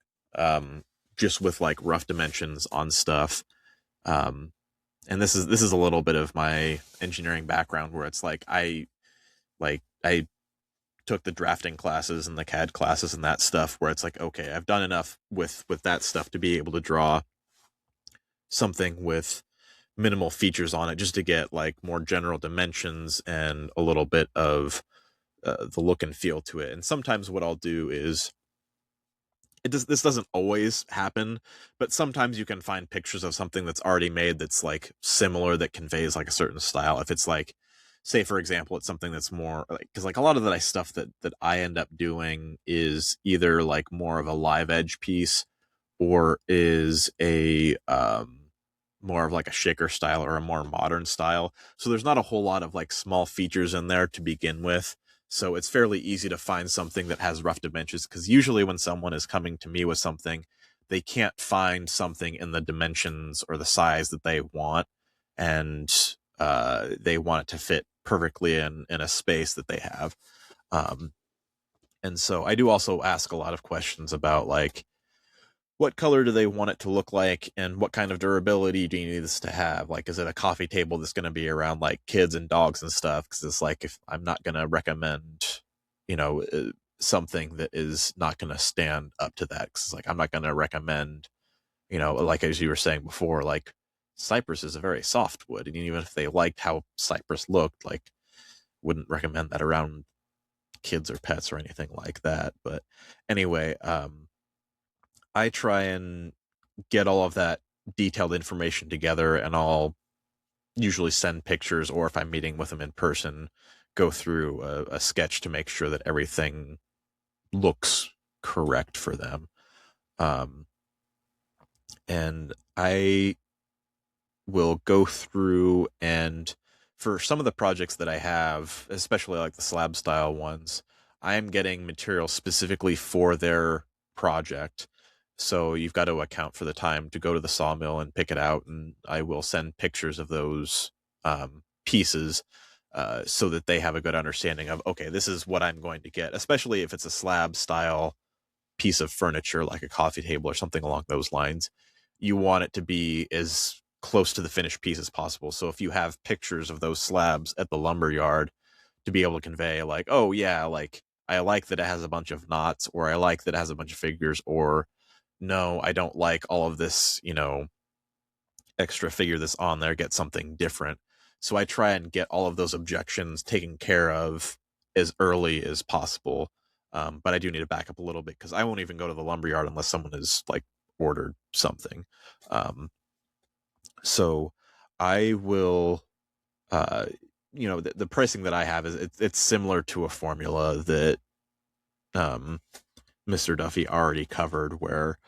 just with like rough dimensions on stuff. And this is a little bit of my engineering background, where it's like I took the drafting classes and the CAD classes and that stuff, where it's like, okay, I've done enough with that stuff to be able to draw something with minimal features on it, just to get like more general dimensions and a little bit of the look and feel to it. And sometimes what I'll do is, this doesn't always happen, but sometimes you can find pictures of something that's already made that's like similar, that conveys like a certain style. If it's like, say for example, it's something that's more like, because like a lot of the stuff that I end up doing is either like more of a live edge piece, or is a more of like a shaker style or a more modern style. So there's not a whole lot of like small features in there to begin with. So it's fairly easy to find something that has rough dimensions, because usually when someone is coming to me with something, they can't find something in the dimensions or the size that they want, and they want it to fit perfectly in a space that they have. And so I do also ask a lot of questions about like, what color do they want it to look like, and what kind of durability do you need this to have? Like, is it a coffee table that's going to be around like kids and dogs and stuff? Because it's like, if I'm not going to recommend, something that is not going to stand up to that, because it's like, I'm not going to recommend, like as you were saying before, like cypress is a very soft wood, and even if they liked how cypress looked, like wouldn't recommend that around kids or pets or anything like that. But anyway, I try and get all of that detailed information together, and I'll usually send pictures, or if I'm meeting with them in person, go through a sketch to make sure that everything looks correct for them. And I will go through, and for some of the projects that I have, especially like the slab style ones, I am getting material specifically for their project. So you've got to account for the time to go to the sawmill and pick it out, and I will send pictures of those pieces so that they have a good understanding of, okay, this is what I'm going to get, especially if it's a slab style piece of furniture like a coffee table or something along those lines. You want it to be as close to the finished piece as possible. So if you have pictures of those slabs at the lumber yard, to be able to convey like, oh yeah, like I like that it has a bunch of knots, or I like that it has a bunch of figures, or no, I don't like all of this, extra figure that's on there, get something different. So I try and get all of those objections taken care of as early as possible. But I do need to back up a little bit, because I won't even go to the lumberyard unless someone has like ordered something. So I will, the pricing that I have is it's similar to a formula that Mr. Duffy already covered, where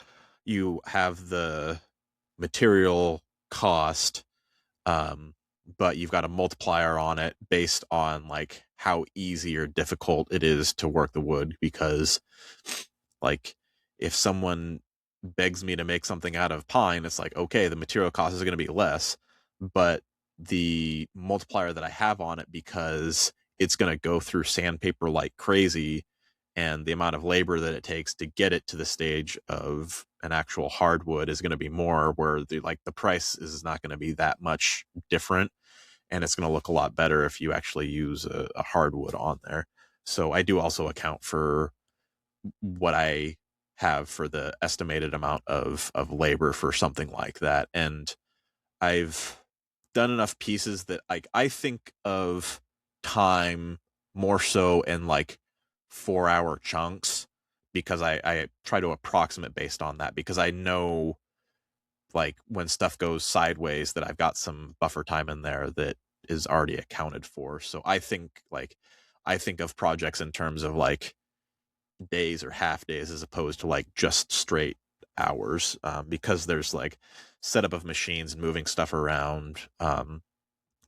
you have the material cost, but you've got a multiplier on it based on like how easy or difficult it is to work the wood. Because like if someone begs me to make something out of pine, it's like, okay, the material cost is going to be less, but the multiplier that I have on it, because it's going to go through sandpaper like crazy, and the amount of labor that it takes to get it to the stage of an actual hardwood is going to be more, where the price is not going to be that much different, and it's going to look a lot better if you actually use a hardwood on there. So I do also account for what I have for the estimated amount of labor for something like that. And I've done enough pieces that I think of time more so in like 4-hour chunks, because I try to approximate based on that, because I know like when stuff goes sideways that I've got some buffer time in there that is already accounted for. So I think of projects in terms of like days or half days, as opposed to like just straight hours, because there's like setup of machines and moving stuff around,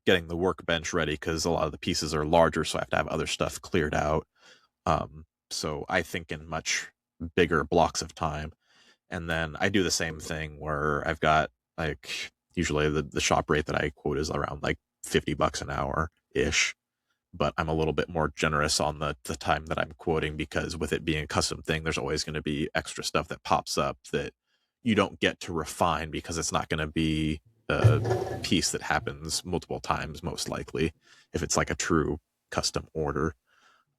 getting the workbench ready, because a lot of the pieces are larger, so I have to have other stuff cleared out. So I think in much bigger blocks of time. And then I do the same thing where I've got like, usually the shop rate that I quote is around like $50 an hour ish. but I'm a little bit more generous on the time that I'm quoting, because with it being a custom thing, there's always going to be extra stuff that pops up that you don't get to refine, because it's not going to be a piece that happens multiple times, most likely, if it's like a true custom order.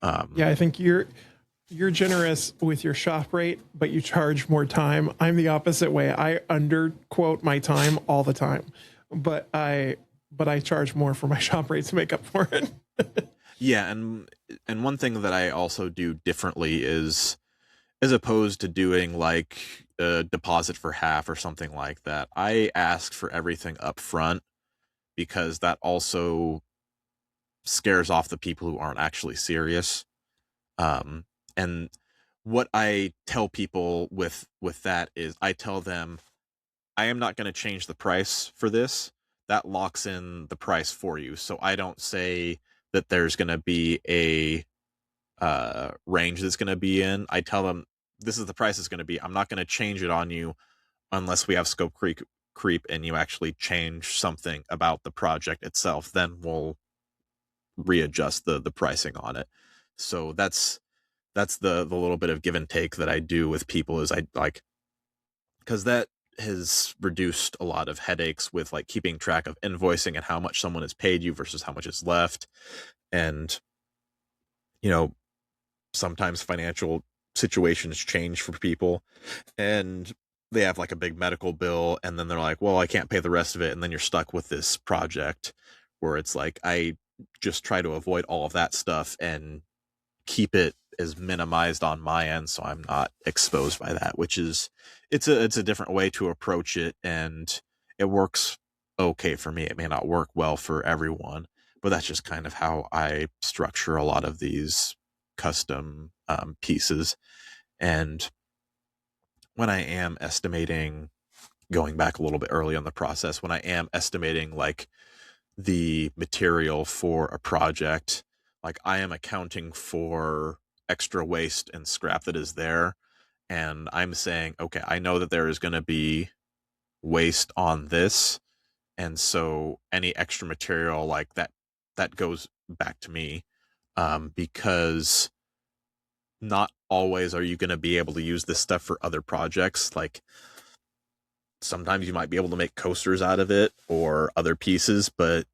Yeah, I think you're generous with your shop rate, but you charge more time. I'm the opposite way. I underquote my time all the time, but I charge more for my shop rate to make up for it. Yeah, and one thing that I also do differently is, as opposed to doing like a deposit for half or something like that, I ask for everything up front, because that also scares off the people who aren't actually serious. And what I tell people with that is, I tell them, I am not going to change the price for this. That locks in the price for you. So I don't say that there's going to be a range that's going to be in. I tell them, this is the price it's going to be. I'm not going to change it on you unless we have scope creep and you actually change something about the project itself. Then we'll readjust the pricing on it. So that's the little bit of give and take that I do with people, is I like, because that has reduced a lot of headaches with like keeping track of invoicing and how much someone has paid you versus how much is left. And, you know, sometimes financial situations change for people, and they have like a big medical bill, and then they're like, well, I can't pay the rest of it. And then you're stuck with this project where it's like, I just try to avoid all of that stuff and keep it as minimized on my end, so I'm not exposed by that, which is, it's a different way to approach it, and it works okay for me. It may not work well for everyone, but that's just kind of how I structure a lot of these custom pieces. And when I am estimating, going back a little bit early on the process, when I am estimating like the material for a project, like I am accounting for extra waste and scrap that is there, and I'm saying, okay, I know that there is going to be waste on this, and so any extra material like that goes back to me, because not always are you going to be able to use this stuff for other projects. Like sometimes you might be able to make coasters out of it or other pieces, but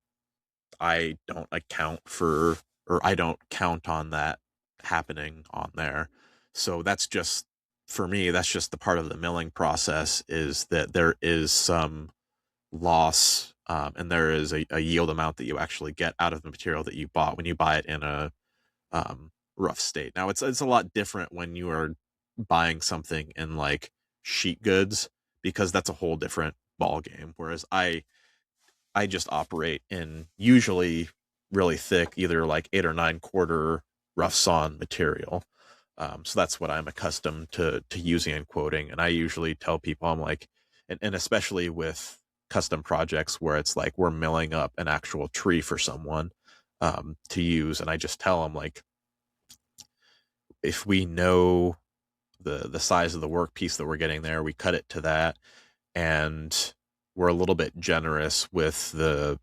I don't account for, or I don't count on that happening on there. So that's just, for me, that's just the part of the milling process, is that there is some loss, and there is a yield amount that you actually get out of the material that you bought when you buy it in a rough state. Now it's a lot different when you are buying something in like sheet goods, because that's a whole different ball game. Whereas I just operate in usually really thick, either like 8 or 9 quarter rough sawn material. So that's what I'm accustomed to using and quoting. And I usually tell people, I'm like, and especially with custom projects where it's like we're milling up an actual tree for someone to use, and I just tell them, like, if we know the size of the work piece that we're getting there, we cut it to that, and we're a little bit generous with the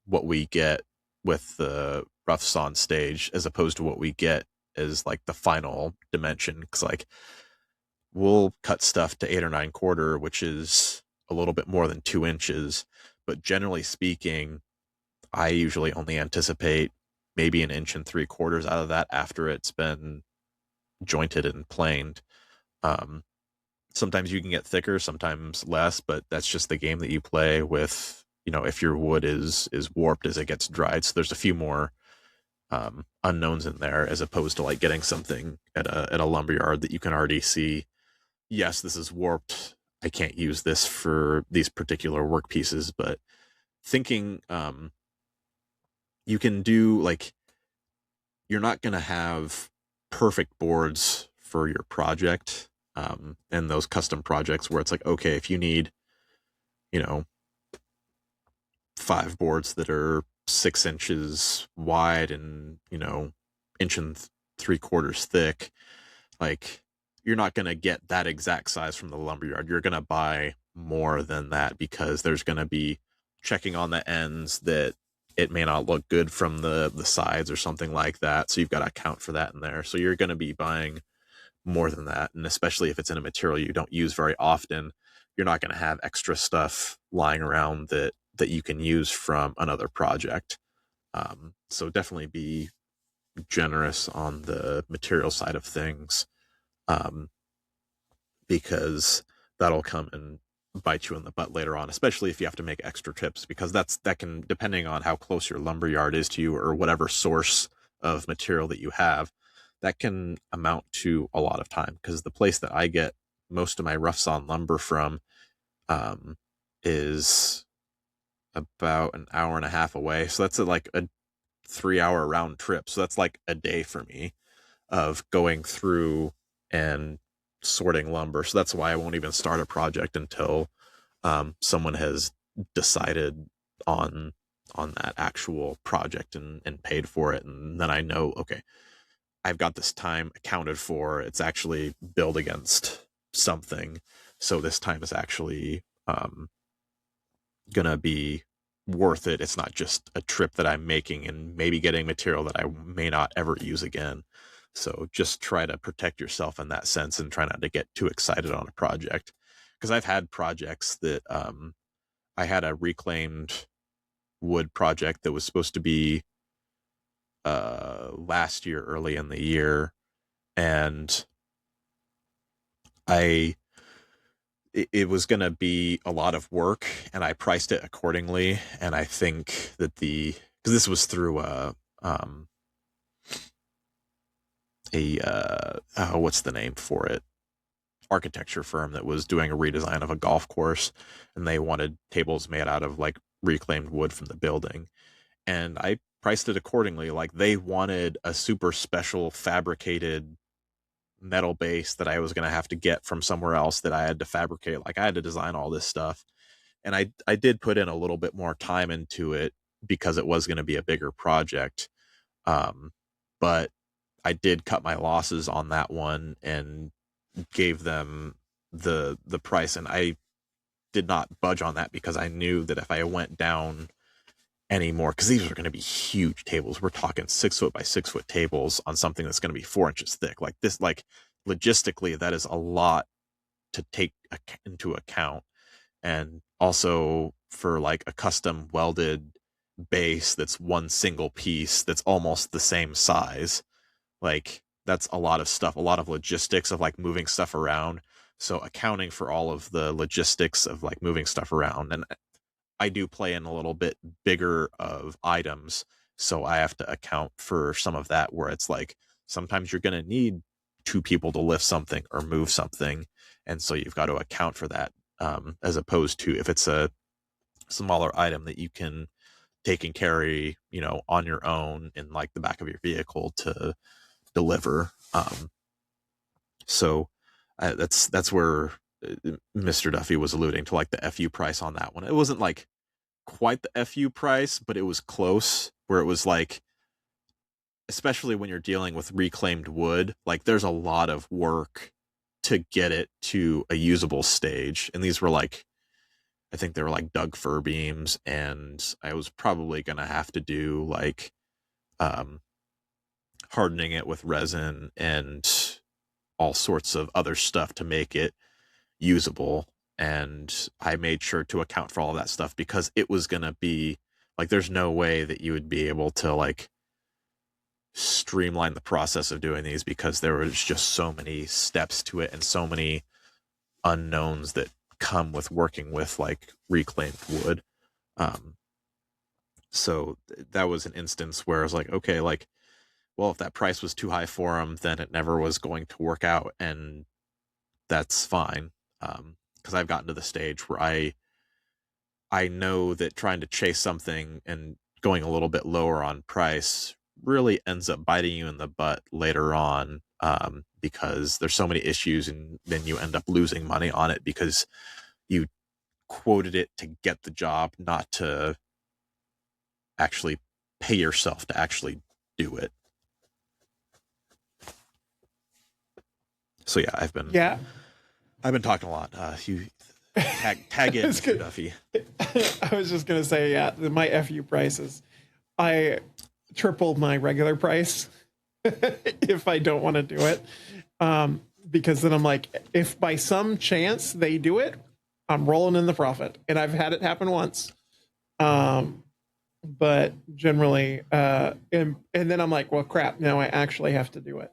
what we get with the rough sawn stage, as opposed to what we get as like the final dimension. Because like we'll cut stuff to 8 or 9 quarter, which is a little bit more than 2 inches, but generally speaking, I usually only anticipate maybe 1 3/4 inches out of that after it's been jointed and planed. Sometimes you can get thicker, sometimes less, but that's just the game that you play with, you know, if your wood is warped as it gets dried. So there's a few more unknowns in there, as opposed to like getting something at a lumberyard that you can already see, yes, this is warped, I can't use this for these particular work pieces. But thinking you can do, like, you're not going to have perfect boards for your project, and those custom projects where it's like, okay, if you need, you know, 5 boards that are 6 inches wide and, you know, 1 3/4 thick, like, you're not going to get that exact size from the lumberyard. You're going to buy more than that, because there's going to be checking on the ends that it may not look good from the sides or something like that. So you've got to account for that in there. So you're going to be buying more than that. And especially if it's in a material you don't use very often, you're not going to have extra stuff lying around that you can use from another project. So definitely be generous on the material side of things, because that'll come and bite you in the butt later on, especially if you have to make extra trips, because that can, depending on how close your lumber yard is to you or whatever source of material that you have, that can amount to a lot of time. Because the place that I get most of my rough sawn lumber from is about an hour and a half away. So that's like a 3-hour round trip. So that's like a day for me of going through and sorting lumber. So that's why I won't even start a project until someone has decided on that actual project and paid for it. And then I know, okay, I've got this time accounted for. It's actually billed against something. So this time is actually gonna be worth it. It's not just a trip that I'm making and maybe getting material that I may not ever use again. So just try to protect yourself in that sense and try not to get too excited on a project. Because I've had projects that I had a reclaimed wood project that was supposed to be last year, early in the year, and it was going to be a lot of work, and I priced it accordingly. And I think that because this was through what's the name for it? Architecture firm that was doing a redesign of a golf course, and they wanted tables made out of like reclaimed wood from the building. And I priced it accordingly. Like, they wanted a super special fabricated metal base that I was going to have to get from somewhere else that I had to fabricate. Like, I had to design all this stuff. And I did put in a little bit more time into it because it was going to be a bigger project. But I did cut my losses on that one and gave them the price. And I did not budge on that because I knew that if I went down anymore, because these are going to be huge tables. We're talking 6 foot by 6 foot tables on something that's going to be 4 inches thick. Like this, like logistically, that is a lot to take into account. And also for like a custom welded base that's one single piece that's almost the same size, like that's a lot of stuff, a lot of logistics of like moving stuff around. So accounting for all of the logistics of like moving stuff around, and I do play in a little bit bigger of items, so I have to account for some of that, where it's like sometimes you're going to need 2 people to lift something or move something, and so you've got to account for that, as opposed to if it's a smaller item that you can take and carry, on your own in like the back of your vehicle to deliver. So that's where Mr. Duffy was alluding to, like the FU price on that one. It wasn't like quite the FU price, but it was close, where it was like, especially when you're dealing with reclaimed wood, like there's a lot of work to get it to a usable stage. And these were like, I think they were like Doug fir beams, and I was probably going to have to do like hardening it with resin and all sorts of other stuff to make it usable. And I made sure to account for all of that stuff, because it was going to be like, there's no way that you would be able to like streamline the process of doing these, because there was just so many steps to it and so many unknowns that come with working with like reclaimed wood. So that was an instance where I was like, okay, like, well, if that price was too high for them, then it never was going to work out, and that's fine. Because I've gotten to the stage where I know that trying to chase something and going a little bit lower on price really ends up biting you in the butt later on, because there's so many issues, and then you end up losing money on it because you quoted it to get the job, not to actually pay yourself to actually do it. So yeah, I've been talking a lot. You tag in, Mr. Duffy. I was just gonna say, yeah, my FU prices I triple my regular price if I don't want to do it. Because then I'm like, if by some chance they do it, I'm rolling in the profit. And I've had it happen once. But generally, and then I'm like, well, crap, now I actually have to do it.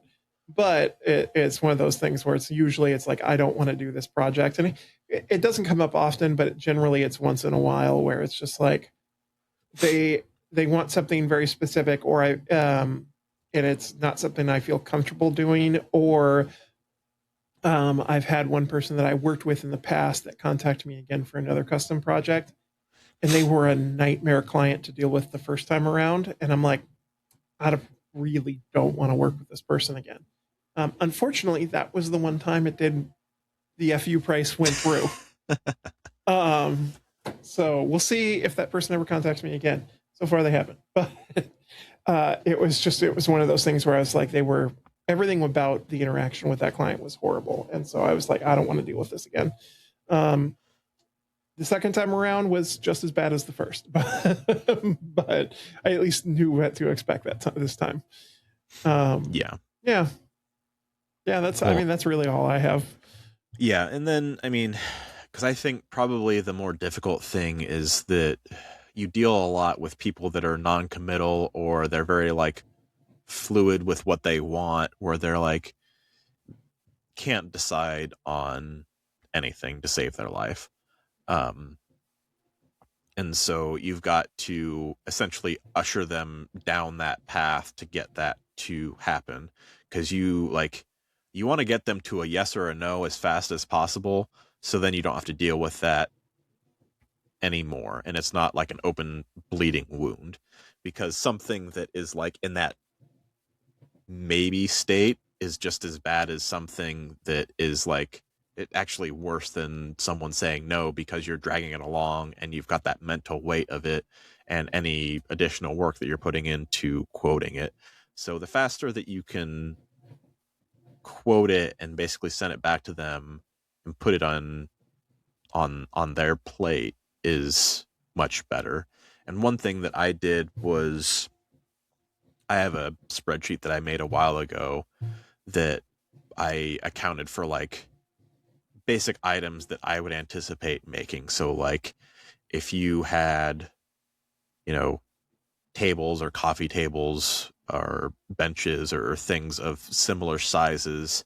But it's one of those things where it's like, I don't want to do this project. And it doesn't come up often, but generally it's once in a while where it's just like, they want something very specific, or and it's not something I feel comfortable doing, or I've had one person that I worked with in the past that contacted me again for another custom project, and they were a nightmare client to deal with the first time around. And I'm like, I really don't want to work with this person again. Unfortunately, that was the one time the FU price went through. So we'll see if that person ever contacts me again. So far they haven't, but it was one of those things where I was like, everything about the interaction with that client was horrible. And so I was like, I don't want to deal with this again. The second time around was just as bad as the first, but I at least knew what to expect this time. Yeah. That's, cool. That's really all I have. Yeah. And then, because I think probably the more difficult thing is that you deal a lot with people that are non-committal, or they're very like fluid with what they want, where they're like, can't decide on anything to save their life. And so you've got to essentially usher them down that path to get that to happen. Because you want to get them to a yes or a no as fast as possible, so then you don't have to deal with that anymore, and it's not like an open bleeding wound. Because something that is like in that maybe state is just as bad as something that is like it actually worse than someone saying no, because you're dragging it along and you've got that mental weight of it and any additional work that you're putting into quoting it. So the faster that you can quote it and basically send it back to them and put it on their plate is much better. And one thing that I did was, I have a spreadsheet that I made a while ago that I accounted for like basic items that I would anticipate making. So like if you had, tables or coffee tables or benches or things of similar sizes,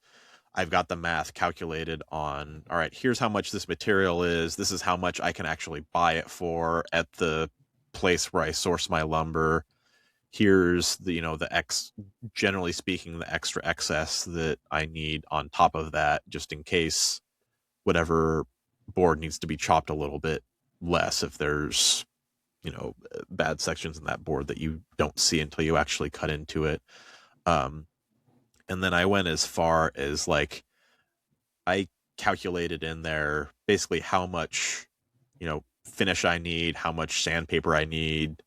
I've got the math calculated on, all right, here's how much this material is. This is how much I can actually buy it for at the place where I source my lumber. Here's the generally speaking, the extra excess that I need on top of that, just in case whatever board needs to be chopped a little bit less if there's, bad sections in that board that you don't see until you actually cut into it. And then I went as far as like, I calculated in there basically how much, finish I need, how much sandpaper I need,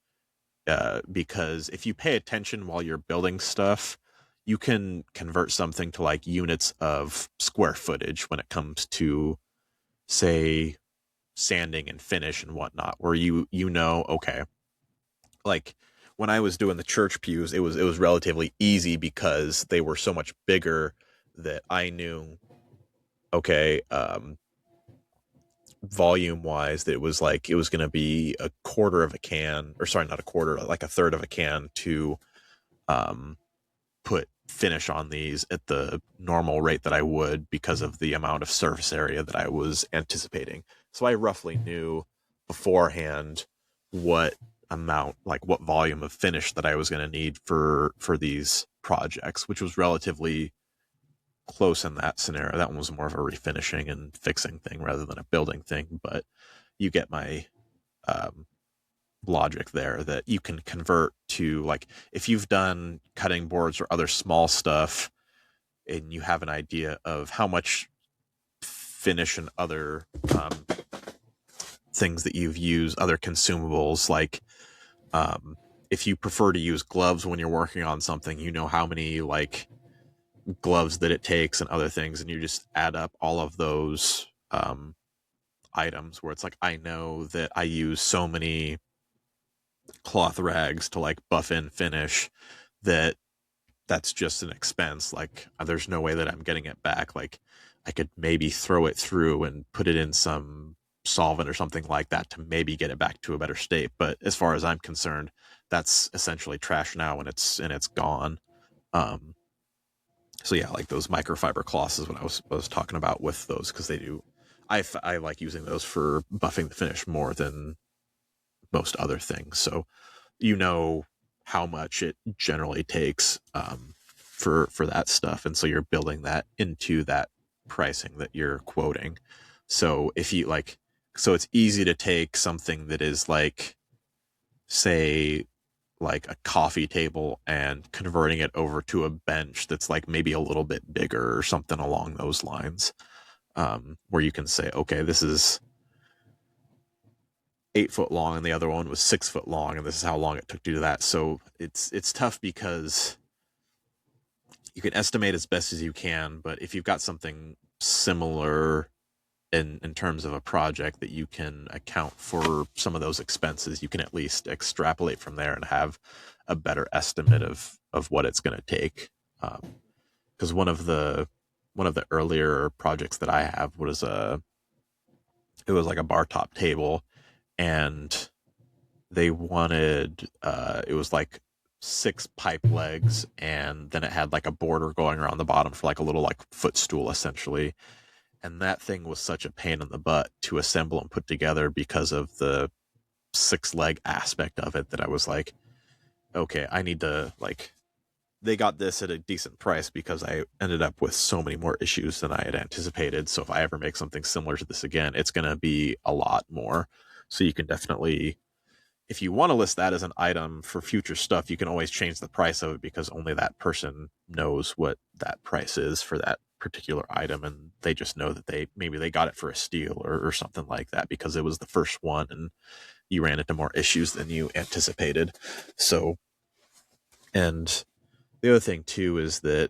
because if you pay attention while you're building stuff, you can convert something to like units of square footage when it comes to, say, sanding and finish and whatnot, where okay, like when I was doing the church pews, it was relatively easy because they were so much bigger that I knew, okay, volume wise, that it was going to be a quarter of a can, or sorry, not a quarter, like a third of a can to put finish on these at the normal rate that I would, because of the amount of surface area that I was anticipating. So I roughly knew beforehand what amount, like what volume of finish that I was going to need for these projects, which was relatively close in that scenario. That one was more of a refinishing and fixing thing rather than a building thing, but you get my logic there, that you can convert to, like, if you've done cutting boards or other small stuff and you have an idea of how much finish and other things that you've used, other consumables, like if you prefer to use gloves when you're working on something, how many like gloves that it takes and other things, and you just add up all of those items, where it's like, I know that I use so many cloth rags to like buff in finish, that's just an expense. Like there's no way that I'm getting it back. Like I could maybe throw it through and put it in some solvent or something like that to maybe get it back to a better state. But as far as I'm concerned, that's essentially trash now, and it's gone. So yeah, like those microfiber cloths is what I was talking about with those, because they do. I like using those for buffing the finish more than most other things. So you know how much it generally takes for that stuff, and so you're building that into that pricing that you're quoting. So if you like, so it's easy to take something that is like, say, like a coffee table and converting it over to a bench that's like maybe a little bit bigger or something along those lines, where you can say, okay, this is 8 foot long and the other one was 6 foot long, and this is how long it took to do that. So it's tough because you can estimate as best as you can, but if you've got something similar in terms of a project that you can account for some of those expenses, you can at least extrapolate from there and have a better estimate of what it's going to take. Because one of the earlier projects that I have was it was like a bar top table, and they wanted it was like 6 pipe legs, and then it had like a border going around the bottom for like a little like footstool essentially. And that thing was such a pain in the butt to assemble and put together because of the 6-leg aspect of it, that I was like, okay, I need to, like, they got this at a decent price because I ended up with so many more issues than I had anticipated. So if I ever make something similar to this again, it's going to be a lot more. So you can definitely, if you want to list that as an item for future stuff, you can always change the price of it, because only that person knows what that price is for that particular item, and they just know that maybe they got it for a steal or something like that because it was the first one and you ran into more issues than you anticipated. So, and the other thing too is that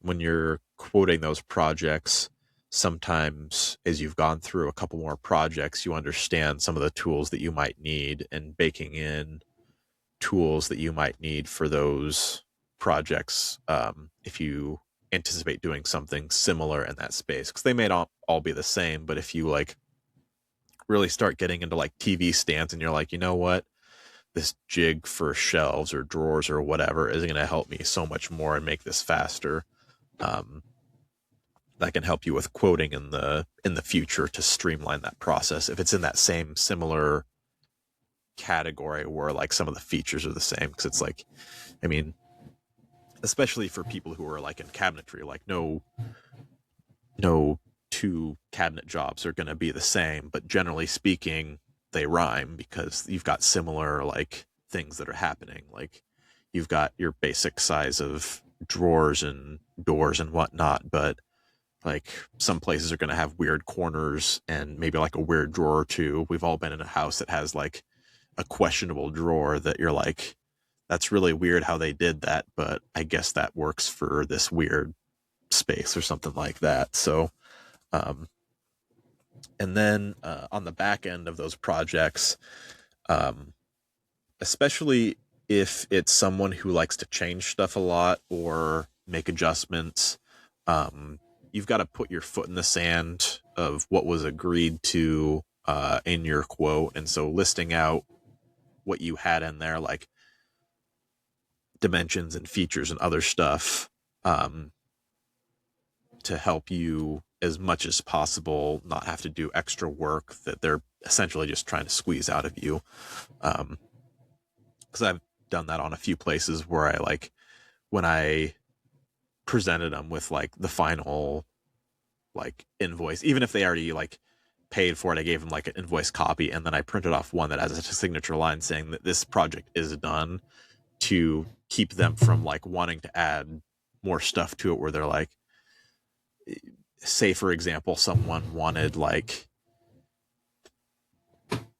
when you're quoting those projects, sometimes as you've gone through a couple more projects, you understand some of the tools that you might need, and baking in tools that you might need for those projects, if you anticipate doing something similar in that space, because they may not all be the same. But if you like really start getting into like TV stands and you're like, you know what, this jig for shelves or drawers or whatever is going to help me so much more and make this faster, that can help you with quoting in the future to streamline that process, if it's in that same similar category where like some of the features are the same. Because it's like, I mean, especially for people who are like in cabinetry, like no 2 cabinet jobs are going to be the same, but generally speaking they rhyme because you've got similar like things that are happening. Like you've got your basic size of drawers and doors and whatnot, but like some places are going to have weird corners and maybe like a weird drawer or two. We've all been in a house that has like a questionable drawer that you're like, that's really weird how they did that, but I guess that works for this weird space or something like that. So, and then on the back end of those projects, especially if it's someone who likes to change stuff a lot or make adjustments, you've got to put your foot in the sand of what was agreed to in your quote. And so listing out what you had in there, like dimensions and features and other stuff, to help you as much as possible not have to do extra work that they're essentially just trying to squeeze out of you. Because I've done that on a few places where I like, when I presented them with like the final like invoice, even if they already like paid for it, I gave them like an invoice copy, and then I printed off one that has a signature line saying that this project is done, to keep them from like wanting to add more stuff to it, where they're like, say for example, someone wanted like,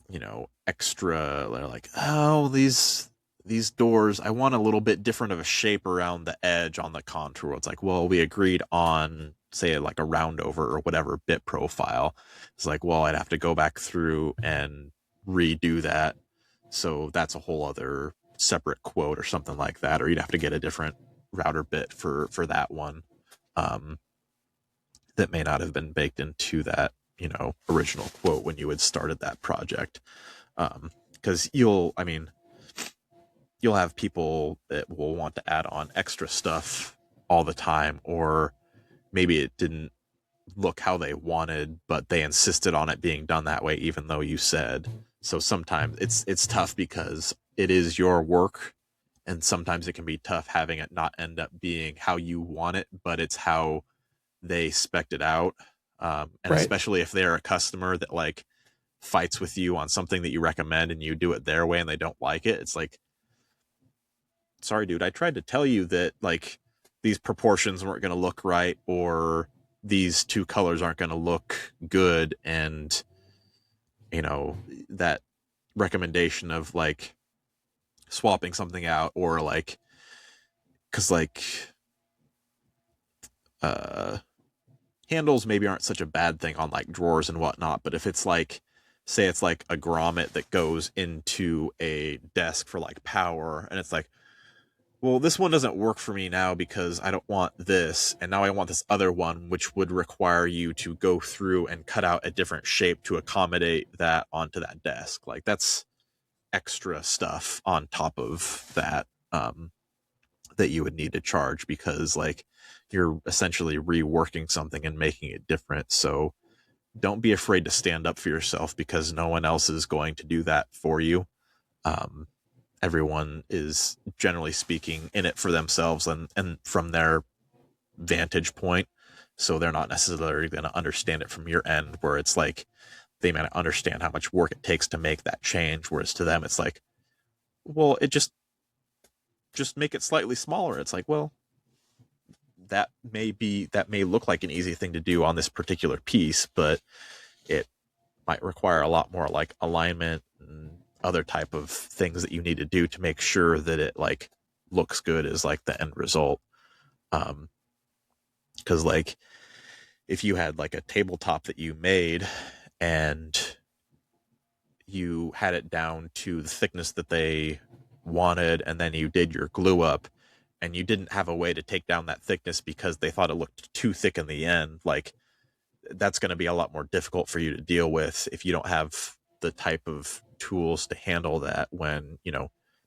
you know, extra, they're like, oh, these doors, I want a little bit different of a shape around the edge on the contour. It's like, well, we agreed on, say, like a round over or whatever bit profile. It's like, well, I'd have to go back through and redo that. So that's a whole other separate quote or something like that, or you'd have to get a different router bit for that one. That may not have been baked into that, original quote when you had started that project. Because you'll have people that will want to add on extra stuff all the time, or maybe it didn't look how they wanted, but they insisted on it being done that way, even though you said. So sometimes it's tough because it is your work, and sometimes it can be tough having it not end up being how you want it, but it's how they spec'd it out. And Right. especially if they're a customer that like fights with you on something that you recommend and you do it their way and they don't like it, it's like, sorry, dude, I tried to tell you that like these proportions weren't going to look right, or these two colors aren't going to look good. And, that recommendation of like swapping something out, or like, cause like, handles maybe aren't such a bad thing on like drawers and whatnot, but if it's like, say it's like a grommet that goes into a desk for like power, and it's like, well, this one doesn't work for me now because I don't want this, and now I want this other one, which would require you to go through and cut out a different shape to accommodate that onto that desk. Like that's extra stuff on top of that, that you would need to charge, because like you're essentially reworking something and making it different. So don't be afraid to stand up for yourself, because no one else is going to do that for you. Everyone is, generally speaking, in it for themselves and from their vantage point. So they're not necessarily going to understand it from your end, where it's like they may not understand how much work it takes to make that change. Whereas to them, it's like, well, it just make it slightly smaller. It's like, well, that may look like an easy thing to do on this particular piece, but it might require a lot more like alignment and other type of things that you need to do to make sure that it like looks good as like the end result. Because like if you had like a tabletop that you made and you had it down to the thickness that they wanted, and then you did your glue up and you didn't have a way to take down that thickness because they thought it looked too thick in the end, like that's going to be a lot more difficult for you to deal with if you don't have the type of tools to handle that. When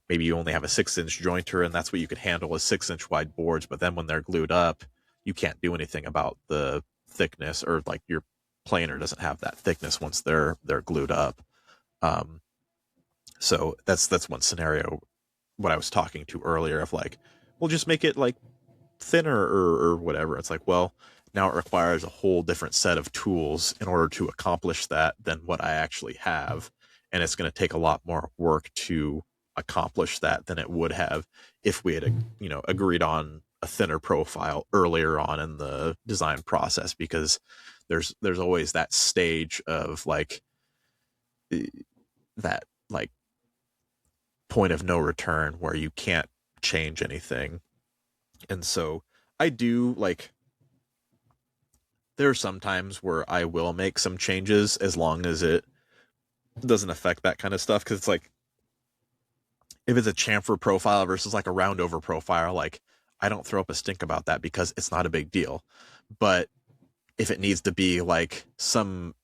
maybe you only have a 6-inch jointer and that's what you could handle as 6-inch wide boards, but then when they're glued up you can't do anything about the thickness, or like your planer doesn't have that thickness once they're glued up. So that's one scenario, what I was talking to earlier, of like, we'll just make it like thinner or whatever. It's like, well, now it requires a whole different set of tools in order to accomplish that than what I actually have. And it's going to take a lot more work to accomplish that than it would have if we had, agreed on a thinner profile earlier on in the design process, because there's always that stage of like that like point of no return where you can't change anything. And so I do like, there are some times where I will make some changes as long as it doesn't affect that kind of stuff. Cause it's like, if it's a chamfer profile versus like a round over profile, like I don't throw up a stink about that because it's not a big deal. But if it needs to be like some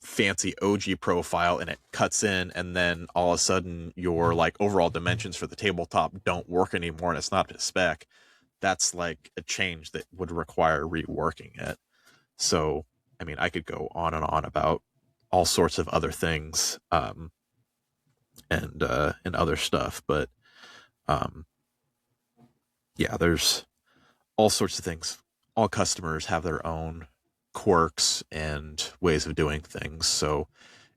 fancy OG profile and it cuts in, and then all of a sudden your like overall dimensions for the tabletop don't work anymore and it's not to spec, that's like a change that would require reworking it. So, I mean, I could go on and on about all sorts of other things, and other stuff, but yeah, there's all sorts of things. All customers have their own quirks and ways of doing things. So,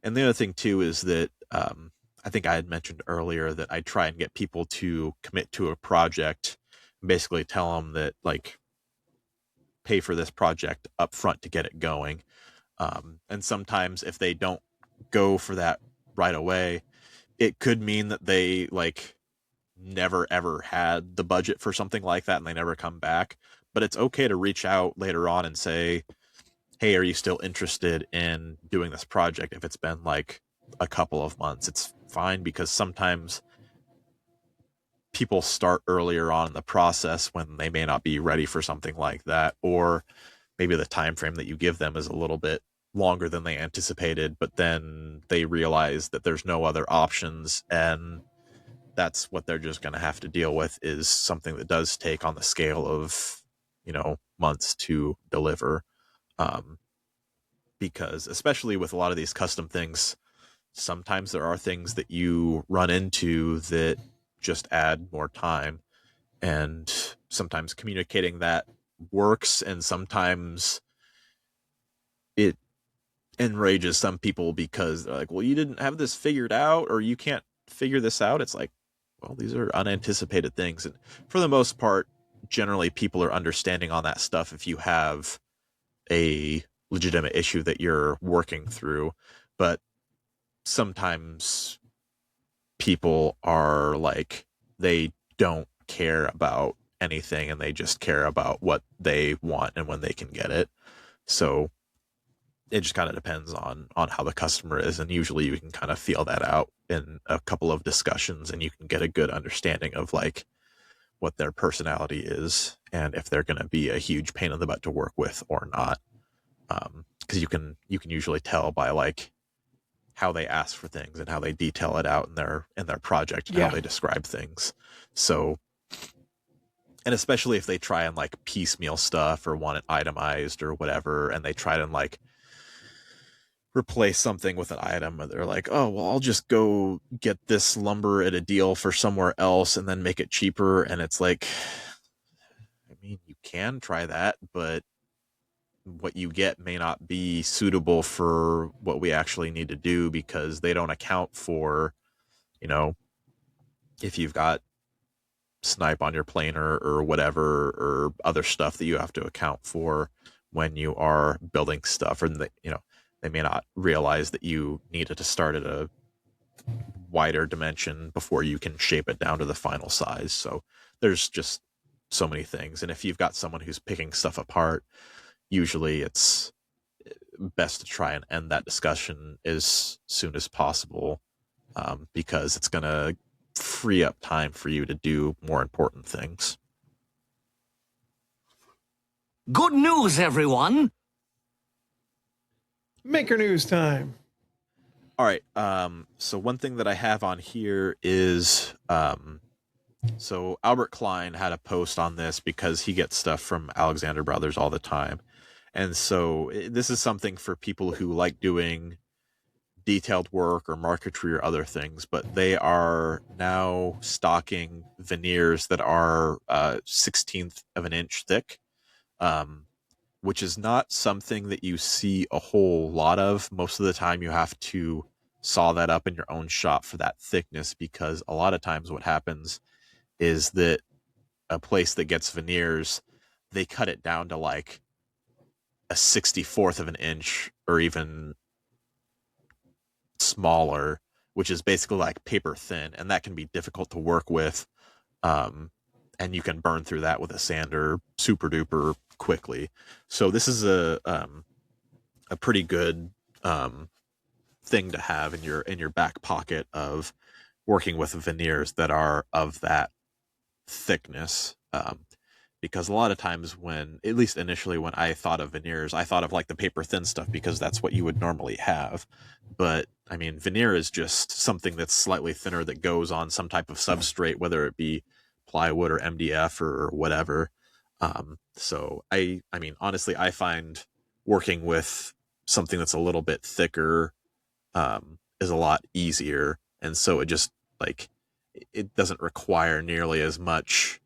and the other thing too is that I think I had mentioned earlier that I try and get people to commit to a project, basically tell them that like pay for this project up front to get it going. And sometimes if they don't go for that right away, it could mean that they like never ever had the budget for something like that and they never come back. But it's okay to reach out later on and say, hey, are you still interested in doing this project? If it's been like a couple of months, it's fine, because sometimes people start earlier on in the process when they may not be ready for something like that, or maybe the time frame that you give them is a little bit longer than they anticipated, but then they realize that there's no other options, and that's what they're just going to have to deal with, is something that does take on the scale of, months to deliver. Because especially with a lot of these custom things, sometimes there are things that you run into that just add more time, and sometimes communicating that works, and sometimes it enrages some people because they're like, well, you didn't have this figured out, or you can't figure this out. It's like, well, these are unanticipated things, and for the most part, generally people are understanding on that stuff if you have a legitimate issue that you're working through. But sometimes people are like, they don't care about anything, and they just care about what they want and when they can get it. So it just kind of depends on how the customer is, and usually you can kind of feel that out in a couple of discussions, and you can get a good understanding of like what their personality is and if they're going to be a huge pain in the butt to work with or not. Because you can usually tell by like how they ask for things and how they detail it out in their project, and how they describe things. So, and especially if they try and like piecemeal stuff or want it itemized or whatever, and they try to like replace something with an item, and they're like, oh, well, I'll just go get this lumber at a deal for somewhere else and then make it cheaper. And it's like, I mean, you can try that, but what you get may not be suitable for what we actually need to do, because they don't account for, if you've got snipe on your planer or whatever, or other stuff that you have to account for when you are building stuff, or they may not realize that you needed to start at a wider dimension before you can shape it down to the final size. So there's just so many things. And if you've got someone who's picking stuff apart, usually it's best to try and end that discussion as soon as possible, because it's going to free up time for you to do more important things. Good news, everyone! Maker news time. All right. So one thing that I have on here is, so Albert Klein had a post on this because he gets stuff from Alexander Brothers all the time. And so this is something for people who like doing detailed work or marquetry or other things, but they are now stocking veneers that are 1/16 of an inch thick, which is not something that you see a whole lot of. Most of the time you have to saw that up in your own shop for that thickness, because a lot of times what happens is that a place that gets veneers, they cut it down to like a 64th of an inch or even smaller, which is basically like paper thin, and that can be difficult to work with. And you can burn through that with a sander super duper quickly. So this is a pretty good thing to have in your back pocket of working with veneers that are of that thickness. Because a lot of times when, at least initially when I thought of veneers, I thought of like the paper thin stuff, because that's what you would normally have. But I mean, veneer is just something that's slightly thinner that goes on some type of substrate, whether it be plywood or MDF or whatever. So I mean, honestly, I find working with something that's a little bit thicker is a lot easier. And so it just like, it doesn't require nearly as much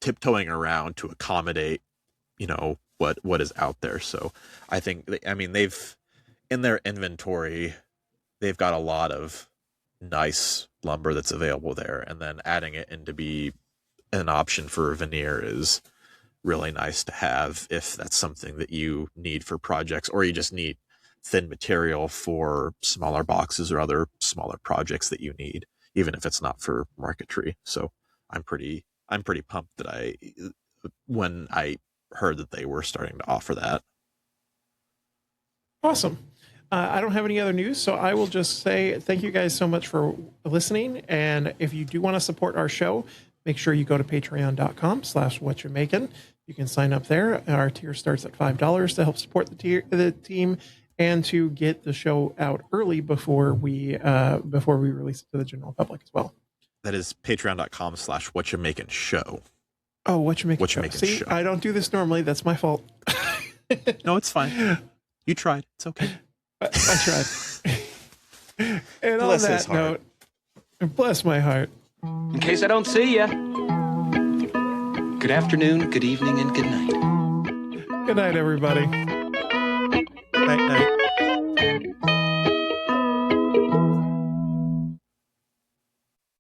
tiptoeing around to accommodate, what is out there. So I think, they've, in their inventory, they've got a lot of nice lumber that's available there, and then adding it in to be an option for a veneer is really nice to have if that's something that you need for projects, or you just need thin material for smaller boxes or other smaller projects that you need, even if it's not for marquetry. So I'm pretty pumped that when I heard that they were starting to offer that. Awesome. I don't have any other news, so I will just say thank you guys so much for listening. And if you do want to support our show, make sure you go to patreon.com/Whatcha Makin. You can sign up there. Our tier starts at $5 to help support the team and to get the show out early before we release it to the general public as well. That is patreon.com/Whatcha Makin show. Oh, Whatcha Makin show. Makin See, show. I don't do this normally. That's my fault. No, it's fine. You tried. It's okay. I tried. And Bless on his that heart. note, bless my heart. In case I don't see ya. Good afternoon, good evening, and good night. Good night, everybody. Night, night.